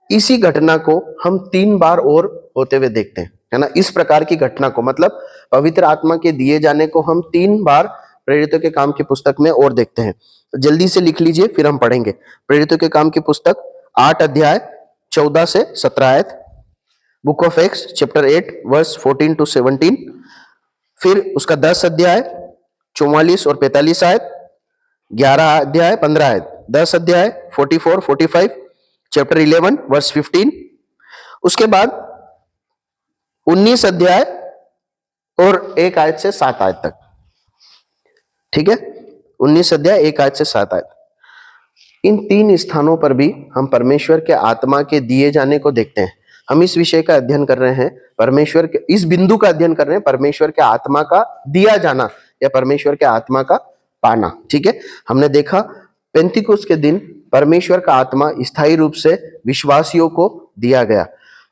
S1: इसी घटना को हम 3 बार और होते हुए देखते हैं, है ना। इस प्रकार की घटना को, मतलब पवित्र आत्मा के दिए जाने को हम 3 बार प्रेरितों के काम की पुस्तक में और देखते हैं। तो जल्दी से लिख लीजिए, फिर हम पढ़ेंगे। प्रेरितों के काम की पुस्तक 8 अध्याय 14 से 17 आयत, बुक ऑफ एक्स चैप्टर 8 वर्स 14 टू 17, फिर उसका 10 अध्याय 44 और 45 आयत, 11 अध्याय 15 आयत, 10 अध्याय 44 45, चैप्टर 11 वर्स 15, उसके बाद 19 अध्याय और 1 आयत से 7 आयत तक। ठीक है, 19 अध्याय 1 आयत से 7 आयत। इन 3 स्थानों पर भी हम परमेश्वर के आत्मा के दिए जाने को देखते हैं। हम इस विषय का अध्ययन कर रहे हैं, परमेश्वर के इस बिंदु का अध्ययन कर रहे हैं, परमेश्वर के आत्मा का दिया जाना या परमेश्वर के आत्मा का पाना। ठीक है, हमने देखा पेंतिकुस्त के दिन परमेश्वर का आत्मा स्थायी रूप से विश्वासियों को दिया गया।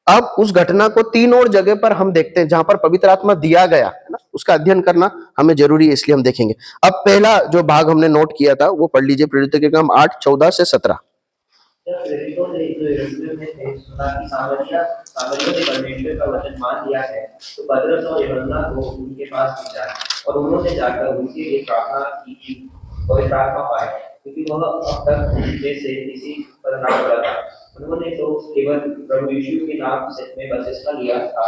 S1: अब उस घटना को 3 और जगह पर हम देखते हैं जहां पर पवित्र आत्मा दिया गया है ना, उसका अध्ययन करना हमें जरूरी है, इसलिए हम देखेंगे। अब पहला जो भाग हमने नोट किया था वो पढ़ लीजिए, प्रेरितों के काम 8 14 से 17।
S3: जब प्रेरितों ने जो यरूशलेम में थे सुना कि सामरियों ने परमेश्वर का वचन मान लिया है, तो पतरस और यूहन्ना को उनके पास भेजा और उन्होंने जाकर उनके लिए प्रार्थना की कि पवित्र आत्मा पाए, क्योंकि वह अब तक उनमें से किसी पर ना पड़ा था। उन्होंने तो केवल प्रभु यीशु के नाम से में बपतिस्मा लिया था।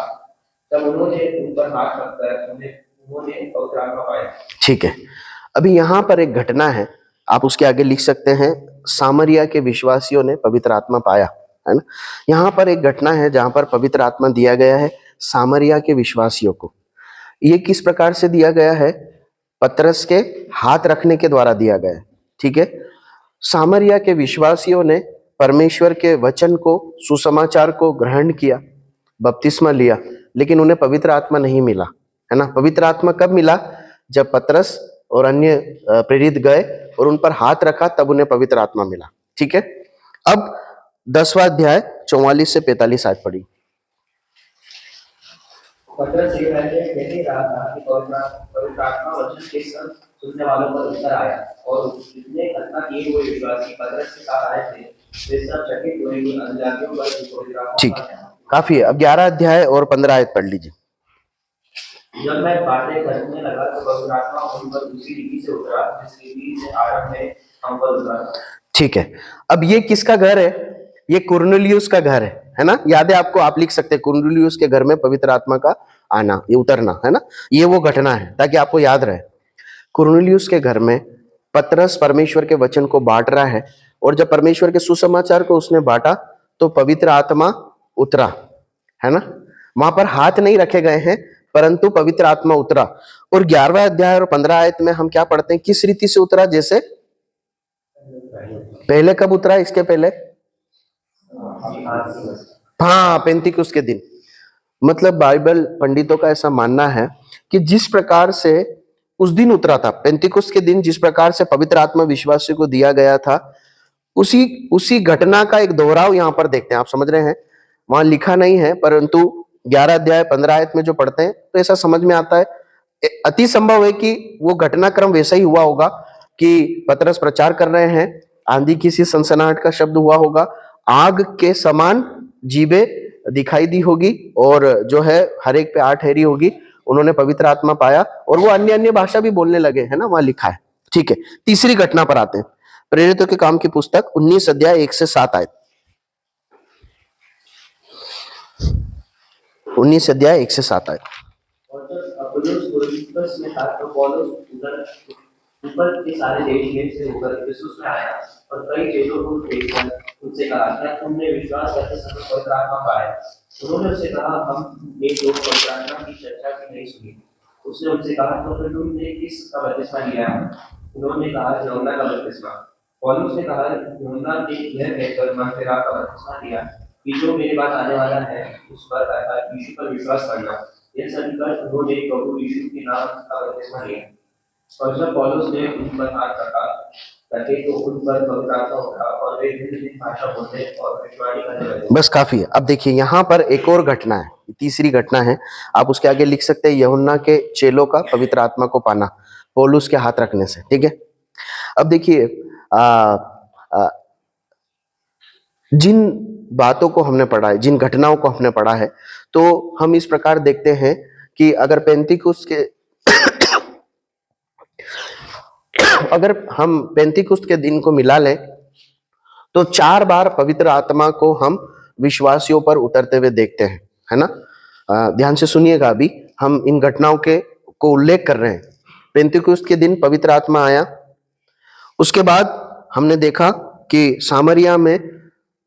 S3: तब उन्होंने उन पर हाथ रखकर उन्होंने पवित्र आत्मा पाया।
S1: ठीक है, अभी यहां पर एक घटना है, आप उसके आगे लिख सकते हैं, सामरिया के विश्वासियों ने पवित्र आत्मा पाया, है ना। यहां पर एक घटना है जहां पर पवित्र आत्मा दिया गया है सामरिया के विश्वासियों को। ये किस प्रकार से दिया गया है? पतरस के हाथ रखने के द्वारा दिया गया है। ठीक है, सामरिया के विश्वासियों ने परमेश्वर के वचन को, सुसमाचार को ग्रहण किया, बपतिस्मा लिया, लेकिन उन्हें पवित्र आत्मा नहीं मिला, है ना। पवित्र आत्मा कब मिला? जब पतरस और अन्य प्रेरित गए और उन पर हाथ रखा, तब उन्हें पवित्र आत्मा मिला। ठीक है, अब 10वां अध्याय 44 से 45 आयत पढ़ी।
S3: पतरस ये कह ही रहा था कि पवित्र आत्मा वचन के संग सुनने वालों पर उतर आया, और जितने खतना किए हुए विश्वासी पतरस के साथ आए थे वे सब चकित हुए कि अन्यजातियों पर पवित्र आत्मा।
S1: ठीक, काफी है। अब 11 अध्याय और 15 आयत पढ़ लीजिए।
S3: जब मैं बातें करने लगा तो पवित्र आत्मा उन पर उसी रीति से उतरा जिस रीति से आरंभ में हम पर उतरा। ठीक है,
S1: अब ये किसका घर है? ये कुरनेलियुस का घर है ना। याद है आपको? आप लिख सकते हैं कुरनेलियुस के घर में पवित्र आत्मा का आना, ये उतरना, है ना। ये वो घटना है, ताकि आपको याद रहे। कुरनेलियुस के घर में पतरस परमेश्वर के वचन को बांट रहा है, और जब परमेश्वर के सुसमाचार को उसने बांटा तो पवित्र आत्मा उतरा, है ना। वहां पर हाथ नहीं रखे गए हैं, परंतु पवित्र आत्मा उतरा। और 11वां अध्याय और 15 आयत में हम क्या पढ़ते हैं? किस रीति से उतरा? जैसे पहले कब उतरा? इसके पहले हाँ, पेंतिकुस्त के दिन। मतलब बाइबल पंडितों का ऐसा मानना है कि जिस प्रकार से उस दिन उतरा था, पेंतिकुस्त के दिन जिस प्रकार से पवित्र आत्मा विश्वासियों को दिया गया था, उसी घटना का एक दोहराव यहां पर देखते हैं। आप समझ रहे हैं? वहां लिखा नहीं है, परंतु 11 अध्याय 15 आयत में जो पढ़ते हैं तो ऐसा समझ में आता है। अति संभव है कि वो घटनाक्रम वैसा ही हुआ होगा कि पतरस प्रचार कर रहे हैं, आंधी की सी सनसनाहट का शब्द हुआ होगा, आग के समान जीभें दिखाई दी होगी, और जो है हर एक पे 8 हैरी होगी। उन्होंने पवित्र आत्मा पाया और वो अन्य अन्य भाषा भी बोलने लगे, है ना, वहां लिखा है। ठीक है, तीसरी घटना पर आते हैं। प्रेरितों के काम की पुस्तक 19 अध्याय 1 से 7 आयत। 19 अध्याय 1 से 7 आयत।
S3: और जब अपुल्लोस कोरिन्थुस में था तो पौलुस ऊपर के सारे देश में से होकर इफिसुस में आया, और कई चेलों को देखकर उनसे कहा, क्या तुमने विश्वास करते समय पवित्र आत्मा पाया? उन्होंने उससे कहा, हमने तो पवित्र आत्मा की चर्चा की नहीं सुनी। उसने उनसे कहा, तो फिर तुमने किसका बपतिस्मा लिया? उन्होंने कहा, यूहन्ना का बपतिस्मा। पौलुस ने कहा, यूहन्ना ने यह कहकर मन फिरा का बपतिस्मा लिया कि जो मेरे बाद आने वाला है उस पर अर्थात यीशु पर विश्वास करना। यह सुनकर उन्होंने प्रभु यीशु के नाम का बपतिस्मा लिया। और जब पौलुस ने उन पर हाथ रखा ताकि तो उन पर पवित्र आत्मा उतरा, और वे भिन्न भाषा बोलते और भविष्यवाणी करने लगे। बस काफी है। अब देखिए यहाँ पर एक और घटना है, तीसरी घटना है। आप उसके आगे लिख सकते हैं, यूहन्ना के चेलों का पवित्र आत्मा को पाना पौलुस के हाथ रखने से। ठीक है, अब देखिए
S1: जिन बातों को हमने पढ़ा है, जिन घटनाओं को हमने पढ़ा है, तो हम इस प्रकार देखते हैं कि अगर पेंतिकुस्त के अगर हम पेंतिकुस्त के दिन को मिला लें तो 4 बार पवित्र आत्मा को हम विश्वासियों पर उतरते हुए देखते हैं, है ना। ध्यान से सुनिएगा, अभी हम इन घटनाओं के को उल्लेख कर रहे हैं। पेंतिकुस्त के दिन पवित्र आत्मा आया, उसके बाद हमने देखा कि सामरिया में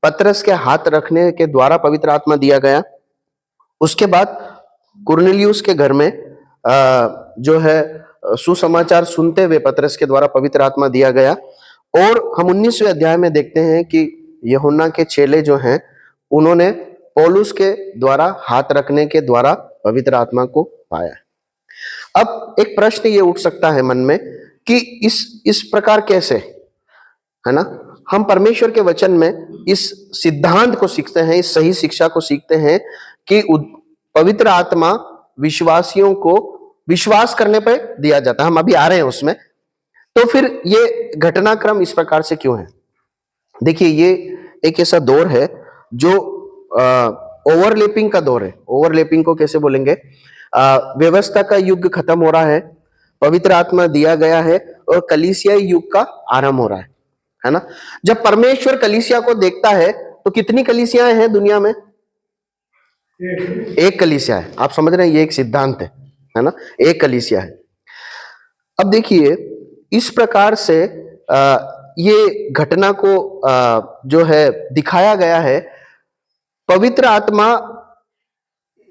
S1: पतरस के हाथ रखने के द्वारा पवित्र आत्मा दिया गया। उसके बाद कुरनेलियुस के घर में जो है सुसमाचार सुनते हुए पतरस के द्वारा पवित्र आत्मा दिया गया। और हम 19वें अध्याय में देखते हैं कि यूहन्ना के चेले जो हैं उन्होंने पौलुस के द्वारा हाथ रखने के द्वारा पवित्र आत्मा को पाया। अब एक प्रश्न ये उठ सकता है मन में कि इस प्रकार कैसे, है ना। हम परमेश्वर के वचन में इस सिद्धांत को सीखते हैं, इस सही शिक्षा को सीखते हैं कि पवित्र आत्मा विश्वासियों को विश्वास करने पर दिया जाता है। हम अभी आ रहे हैं उसमें। तो फिर ये घटनाक्रम इस प्रकार से क्यों है? देखिए, ये एक ऐसा दौर है जो ओवरलैपिंग का दौर है। ओवरलैपिंग को कैसे बोलेंगे? व्यवस्था का युग खत्म हो रहा है, पवित्र आत्मा दिया गया है और कलीसियाई युग का आरंभ हो रहा है ना। जब परमेश्वर कलीसिया को देखता है तो कितनी कलीसियाएं हैं दुनिया में? एक कलीसिया है। आप समझ रहे हैं, ये एक सिद्धांत है ना, एक कलीसिया है। अब देखिए, इस प्रकार से ये घटना को जो है दिखाया गया है। पवित्र आत्मा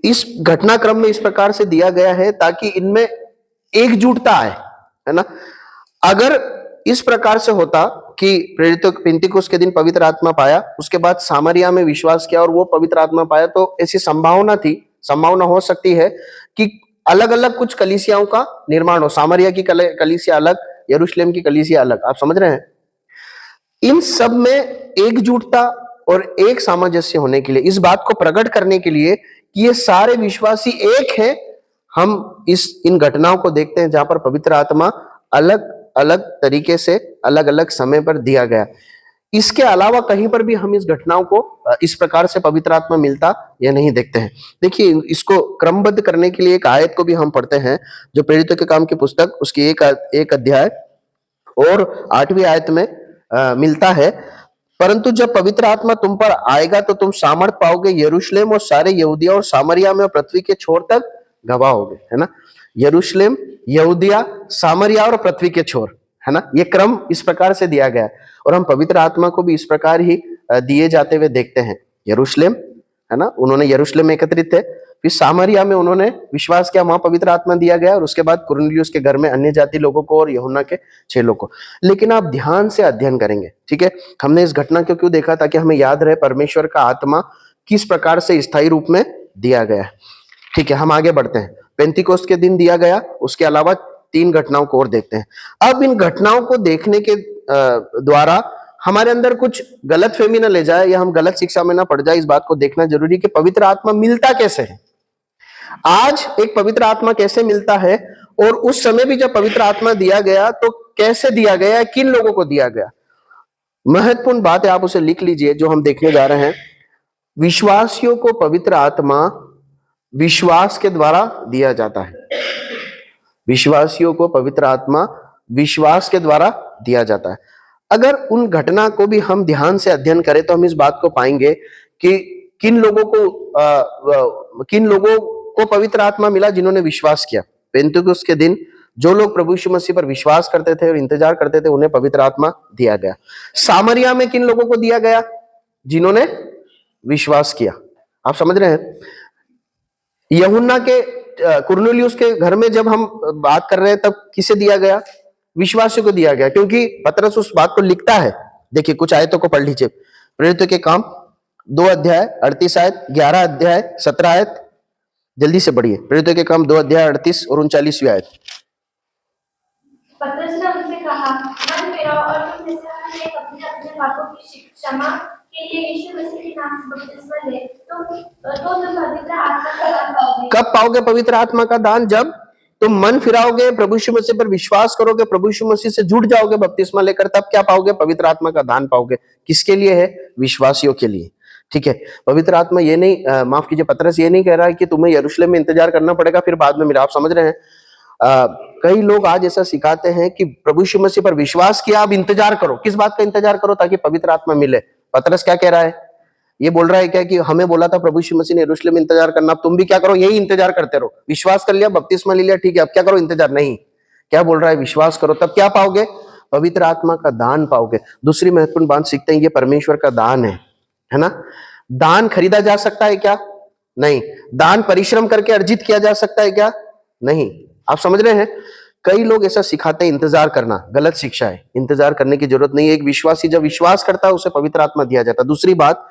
S1: इस घटनाक्रम में इस प्रकार से दिया गया है ताकि इनमें एकजुटता आए, है ना। अगर इस प्रकार से होता कि प्रेरितों पेंतिकुस्त के दिन पवित्र आत्मा पाया, उसके बाद सामरिया में विश्वास किया और वो पवित्र आत्मा पाया, तो ऐसी संभावना हो सकती है कि अलग अलग कुछ कलीसियाओं का निर्माण हो। सामरिया की कलीसिया अलग, यरूशलेम की कलीसिया अलग। आप समझ रहे हैं? इन सब में एकजुटता और एक सामंजस्य होने के लिए, इस बात को प्रकट करने के लिए कि ये सारे विश्वासी एक हैं, हम इन घटनाओं को देखते हैं जहां पर पवित्र आत्मा अलग अलग तरीके से अलग अलग समय पर दिया गया। इसके अलावा कहीं पर भी हम इस घटनाओं को इस प्रकार से पवित्र आत्मा मिलता या नहीं देखते हैं। देखिए, इसको क्रमबद्ध करने के लिए एक आयत को भी हम पढ़ते हैं जो प्रेरितों के काम की पुस्तक उसकी एक अध्याय और 8वीं आयत में मिलता है। परंतु जब पवित्र आत्मा तुम पर आएगा तो तुम सामर्थ पाओगे, यरूशलेम और सारे यहूदिया और सामरिया में और पृथ्वी के छोर तक गवाह होगे, है ना। यरूशलेम, यहूदिया, सामरिया और पृथ्वी के छोर, है ना। ये क्रम इस प्रकार से दिया गया है और हम पवित्र आत्मा को भी इस प्रकार ही दिए जाते हुए देखते हैं। यरूशलेम, है ना, उन्होंने यरूशलेम में एकत्रित थे, फिर सामरिया में उन्होंने विश्वास किया, वहां पवित्र आत्मा दिया गया, और उसके बाद कुरनेलियुस के घर में अन्य जाति लोगों को और यूहन्ना के चेलों को। लेकिन आप ध्यान से अध्ययन करेंगे, ठीक है। हमने इस घटना को क्यों देखा? ताकि हमें याद रहे परमेश्वर का आत्मा किस प्रकार से स्थायी रूप में दिया गया है। ठीक है, हम आगे बढ़ते हैं। पेंतिकोस्त के दिन दिया गया, उसके अलावा 3 घटनाओं को और देखते हैं। अब इन घटनाओं को देखने के द्वारा हमारे अंदर कुछ गलत फहमी ना ले जाए या हम गलत शिक्षा में ना पड़ जाए, इस बात को देखना जरूरी है कि पवित्र आत्मा मिलता कैसे है। आज एक पवित्र आत्मा कैसे मिलता है, और उस समय भी जब पवित्र आत्मा दिया गया तो कैसे दिया गया, किन लोगों को दिया गया। महत्वपूर्ण बात है, आप उसे लिख लीजिए जो हम देखने जा रहे हैं। विश्वासियों को पवित्र आत्मा विश्वास के द्वारा दिया जाता है। विश्वासियों को पवित्र आत्मा विश्वास के द्वारा दिया जाता है। अगर उन घटना को भी हम ध्यान से अध्ययन करें तो हम इस बात को पाएंगे कि किन लोगों को पवित्र आत्मा मिला, जिन्होंने विश्वास किया। पेंतिकुस्त के दिन जो लोग प्रभु यीशु मसीह पर विश्वास करते थे और इंतजार करते थे, उन्हें पवित्र आत्मा दिया गया। सामरिया में किन लोगों को दिया गया? जिन्होंने विश्वास किया। आप समझ रहे हैं? यूहन्ना के कुरनेलियुस के घर में जब हम बात कर रहे हैं तब किसे दिया गया? विश्वासियों को दिया गया, क्योंकि पतरस उस बात को लिखता है। देखिए, कुछ आयतों को पढ़ लीजिए। प्रेरितों के काम 2 अध्याय 38 आयत, 11 अध्याय 17 आयत, जल्दी से पढ़िए। प्रेरितों के काम 2 अध्याय 38 और 39वीं आयत।
S2: पतरस ने उनसे कहा, मन फिराओ और तुम में से हर एक अपने अपने पापों की क्षमा के लिए यीशु मसीह के नाम से बपतिस्मा ले, तो तुम पवित्र आत्मा का दान पाओगे।
S1: कब पाओगे पवित्र आत्मा का दान? जब तुम मन फिराओगे, प्रभु यीशु मसीह पर विश्वास करोगे, प्रभु यीशु मसीह से जुड़ जाओगे बपतिस्मा लेकर, तब क्या पाओगे? पवित्र आत्मा का दान पाओगे। किसके लिए है? विश्वासियों के लिए। ठीक है, पवित्र आत्मा ये नहीं, माफ कीजिए, पतरस ये नहीं कह रहा है कि तुम्हें यरूशलेम में इंतजार करना पड़ेगा फिर बाद में मिला। आप समझ रहे हैं? कई लोग आज ऐसा सिखाते हैं कि प्रभु यीशु मसीह पर विश्वास किया, अब इंतजार करो। किस बात का इंतजार करो? ताकि पवित्र आत्मा मिले। पतरस क्या कह रहा है? ये बोल रहा है क्या कि हमें बोला था प्रभु यीशु मसीह ने यरूशलेम में इंतजार करना, अब तुम भी क्या करो? यही इंतजार करते रहो। विश्वास कर लिया, बपतिस्मा ले लिया, ठीक है, अब क्या करो? इंतजार नहीं। क्या बोल रहा है? विश्वास करो, तब क्या पाओगे? पवित्र आत्मा का दान पाओगे। दूसरी महत्वपूर्ण बात सीखते हैं, ये परमेश्वर का दान है ना। दान खरीदा जा सकता है क्या? नहीं। दान परिश्रम करके अर्जित किया जा सकता है क्या? नहीं। आप समझ रहे हैं? कई लोग ऐसा सिखाते हैं इंतजार करना, गलत शिक्षा है। इंतजार करने की जरूरत नहीं है। एक विश्वासी जब विश्वास करता है उसे पवित्र आत्मा दिया जाता है। दूसरी बात,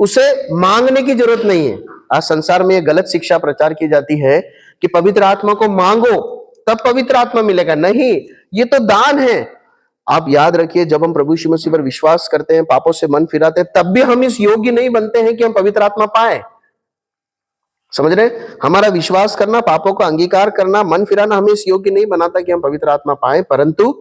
S1: उसे मांगने की जरूरत नहीं है। आज संसार में यह गलत शिक्षा प्रचार की जाती है कि पवित्र आत्मा को मांगो तब पवित्र आत्मा मिलेगा। नहीं, ये तो दान है। आप याद रखिए, जब हम प्रभु यीशु मसीह पर विश्वास करते हैं, पापों से मन फिराते हैं, तब भी हम इस योग्य नहीं बनते हैं कि हम पवित्र आत्मा पाए। समझ रहे? हमारा विश्वास करना, पापों का अंगीकार करना, मन फिराना हमें इस योग्य नहीं बनाता कि हम पवित्र आत्मा पाए, परंतु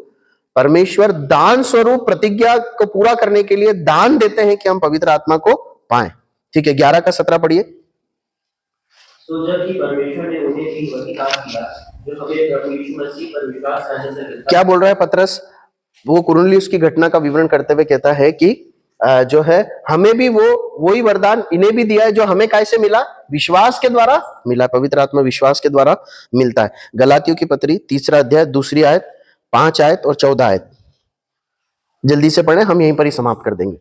S1: परमेश्वर दान स्वरूप प्रतिज्ञा को पूरा करने के लिए दान देते हैं कि हम पवित्र आत्मा को पाए। ठीक है, 11 का 17 पढ़िए।
S3: सो जब कि परमेश्वर ने उन्हें भी वही काम किया जो हमें प्रभु यीशु मसीह पर विश्वास करने से मिलता।
S1: क्या बोल रहा है पतरस? वो कुरनेलियुस की घटना का विवरण करते हुए कहता है कि जो है हमें भी वही वरदान इन्हें भी दिया है जो हमें कैसे मिला? विश्वास के द्वारा मिला। पवित्र आत्मा विश्वास के द्वारा मिलता है। गलातियों की पत्री 3 अध्याय 2 आयत, 5 आयत और 14 आयत जल्दी से पढ़ें, हम यहीं पर ही समाप्त कर देंगे।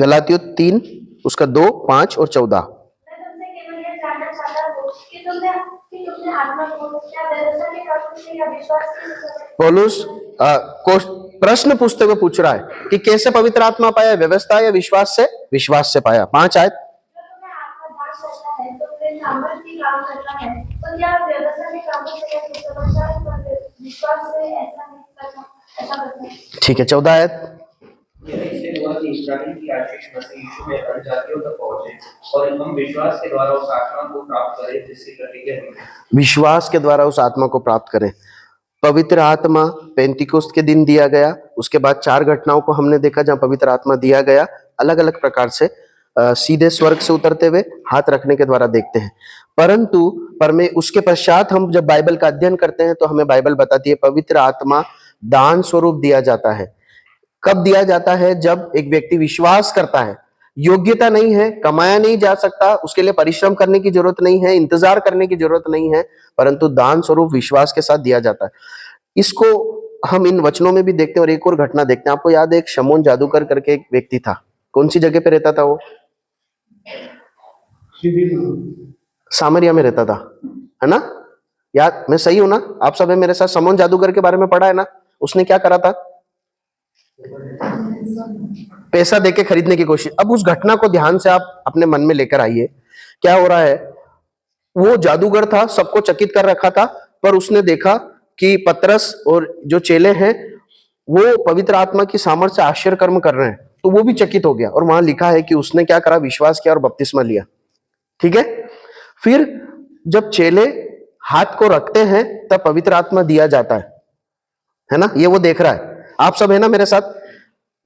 S1: गलातियों 3 उसका 2, 5 और 14।
S2: मैं तुमसे केवल यह जानना चाहता हूँ कि तुमने आत्मा को क्या व्यवस्था के कर्म से या विश्वास से?
S1: पौलुस को प्रश्न पूछते हुए पूछ रहा है कि कैसे पवित्र आत्मा पाया? व्यवस्था या विश्वास से? विश्वास से पाया। 5 आयत।
S2: जो तुम्हें आत्मा दान करता है तो तुम्हें सामर्थ्य की काम करना है, तो क्या व्यवस्था के कामों से या सुसमाचार पर विश्वास से ऐसा नहीं करना, ऐसा करना है?
S1: ठीक है, 14 आयत।
S3: यह इसलिए हुआ कि इस्राएल की आशीष मसीह यीशु में अन्यजातियों तक पहुंचे और हम विश्वास के द्वारा उस आत्मा को प्राप्त करें जिसकी प्रतिज्ञा हुई है।
S1: विश्वास के द्वारा उस आत्मा को प्राप्त करें। पवित्र आत्मा पेंतिकोस्त के दिन दिया गया। उसके बाद 4 घटनाओं को हमने देखा जहां पवित्र आत्मा दिया गया, अलग अलग प्रकार से। सीधे स्वर्ग से उतरते हुए, हाथ रखने के द्वारा देखते हैं। परंतु उसके पश्चात हम जब बाइबल का अध्ययन करते हैं तो हमें बाइबल बताती है पवित्र आत्मा दान स्वरूप दिया जाता है। कब दिया जाता है? जब एक व्यक्ति विश्वास करता है। योग्यता नहीं है, कमाया नहीं जा सकता, उसके लिए परिश्रम करने की जरूरत नहीं है, इंतजार करने की जरूरत नहीं है, परंतु दान स्वरूप विश्वास के साथ दिया जाता है। इसको हम इन वचनों में भी देखते हैं। और एक और घटना देखते हैं। आपको याद है, एक शमौन जादूगर करके एक व्यक्ति था। कौन सी जगह पे रहता था वो? सामरिया में रहता था, है ना? याद, मैं सही हूं ना? आप सब है मेरे साथ? शमौन जादूगर के बारे में पढ़ा है ना? उसने क्या करा था? पैसा देके खरीदने की कोशिश। अब उस घटना को ध्यान से आप अपने मन में लेकर आइए। क्या हो रहा है? वो जादूगर था, सबको चकित कर रखा था, पर उसने देखा कि पतरस और जो चेले हैं वो पवित्र आत्मा की सामर्थ्य से आश्चर्य कर्म कर रहे हैं, तो वो भी चकित हो गया। और वहां लिखा है कि उसने क्या करा? विश्वास किया और बपतिस्मा लिया। ठीक है, फिर जब चेले हाथ को रखते हैं तब पवित्र आत्मा दिया जाता है ना? ये वो देख रहा है। आप सब है ना मेरे साथ?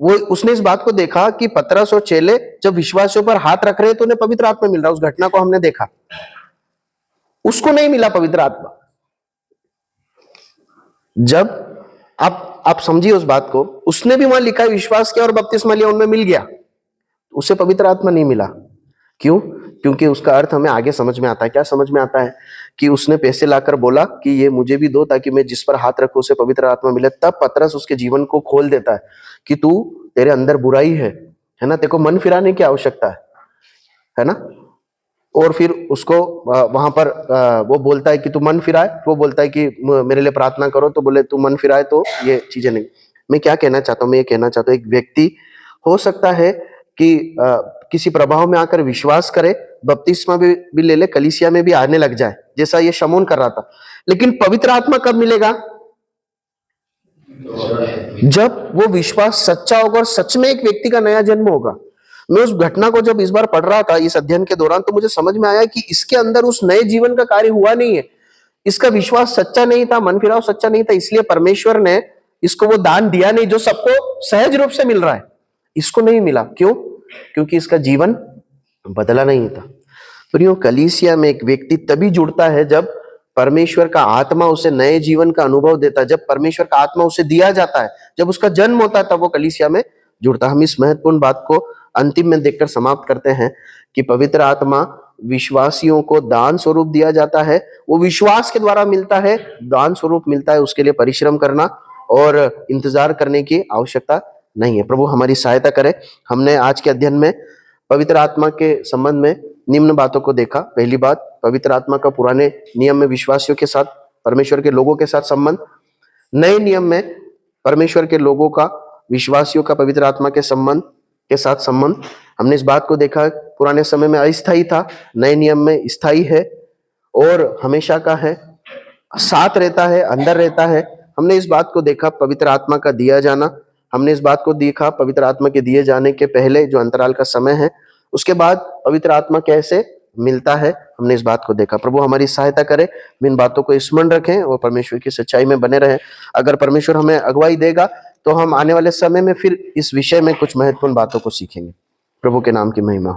S1: उसने इस बात को देखा कि पतरस और चेले जब विश्वासियों पर हाथ रख रहे हैं तो उन्हें पवित्र आत्मा मिल रहा है। उस घटना को हमने देखा। उसको नहीं मिला पवित्र आत्मा। जब आप समझिए उस बात को, उसने भी वहां लिखा है विश्वास किया और बपतिस्मा लिया, उनमें मिल गया, उसे पवित्र आत्मा नहीं मिला। क्यों? क्योंकि उसका अर्थ हमें आगे समझ में आता है। क्या समझ में आता है? कि उसने पैसे लाकर बोला कि ये मुझे भी दो ताकि मैं जिस पर हाथ रखूं उसे पवित्र आत्मा मिले। तब पतरस उसके जीवन को खोल देता है कि तेरे अंदर बुराई है ना? तेरे को मन फिराने की आवश्यकता है ना? और फिर उसको वहां पर वो बोलता है कि तू मन फिराए। वो बोलता है कि मेरे लिए प्रार्थना करो, तो बोले तू मन फिराए तो ये चीजें नहीं। मैं क्या कहना चाहता हूँ? मैं ये कहना चाहता हूँ, एक व्यक्ति हो सकता है कि किसी प्रभाव में आकर विश्वास करे, बपतिस्मा भी ले ले, कलीसिया में भी आने लग जाए, जैसा ये शमौन कर रहा था। लेकिन पवित्र आत्मा कब मिलेगा? जब वो विश्वास सच्चा होगा और सच में एक व्यक्ति का नया जन्म होगा। मैं उस घटना को जब इस बार पढ़ रहा था इस अध्ययन के दौरान, तो मुझे समझ में आया कि इसके अंदर उस नए जीवन का कार्य हुआ नहीं है। इसका विश्वास सच्चा नहीं था, मन फिराव सच्चा नहीं था, इसलिए परमेश्वर ने इसको वो दान दिया नहीं जो सबको सहज रूप से मिल रहा है। इसको नहीं मिला, क्यों? क्योंकि इसका जीवन बदला नहीं था। प्रियो, कलीसिया में एक व्यक्ति तभी जुड़ता है जब परमेश्वर का आत्मा उसे नए जीवन का अनुभव देता है, जब परमेश्वर का आत्मा उसे दिया जाता है, जब उसका जन्म होता है, तब वो कलीसिया में जुड़ता है। हम इस महत्वपूर्ण बात को अंतिम में देखकर समाप्त करते हैं कि पवित्र आत्मा विश्वासियों को दान स्वरूप दिया जाता है। वो विश्वास के द्वारा मिलता है, दान स्वरूप मिलता है। उसके लिए परिश्रम करना और इंतजार करने की आवश्यकता नहीं है। प्रभु हमारी सहायता करे। हमने आज के अध्ययन में पवित्र आत्मा के संबंध में निम्न बातों को देखा। पहली बात, पवित्र आत्मा का पुराने नियम में विश्वासियों के साथ, परमेश्वर के लोगों के साथ संबंध। नए नियम में परमेश्वर के लोगों का विश्वासियों का पवित्र आत्मा के संबंध के साथ संबंध। हमने इस बात को देखा, पुराने समय में अस्थायी था, नए नियम में स्थायी है और हमेशा का है, साथ रहता है, अंदर रहता है। हमने इस बात को देखा, पवित्र आत्मा का दिया जाना। हमने इस बात को देखा, पवित्र आत्मा के दिए जाने के पहले जो अंतराल का समय है, उसके बाद पवित्र आत्मा कैसे मिलता है, हमने इस बात को देखा। प्रभु हमारी सहायता करे, हम इन बातों को स्मरण रखें और परमेश्वर की सच्चाई में बने रहें। अगर परमेश्वर हमें अगुवाई देगा तो हम आने वाले समय में फिर इस विषय में कुछ महत्वपूर्ण बातों को सीखेंगे। प्रभु के नाम की महिमा हो।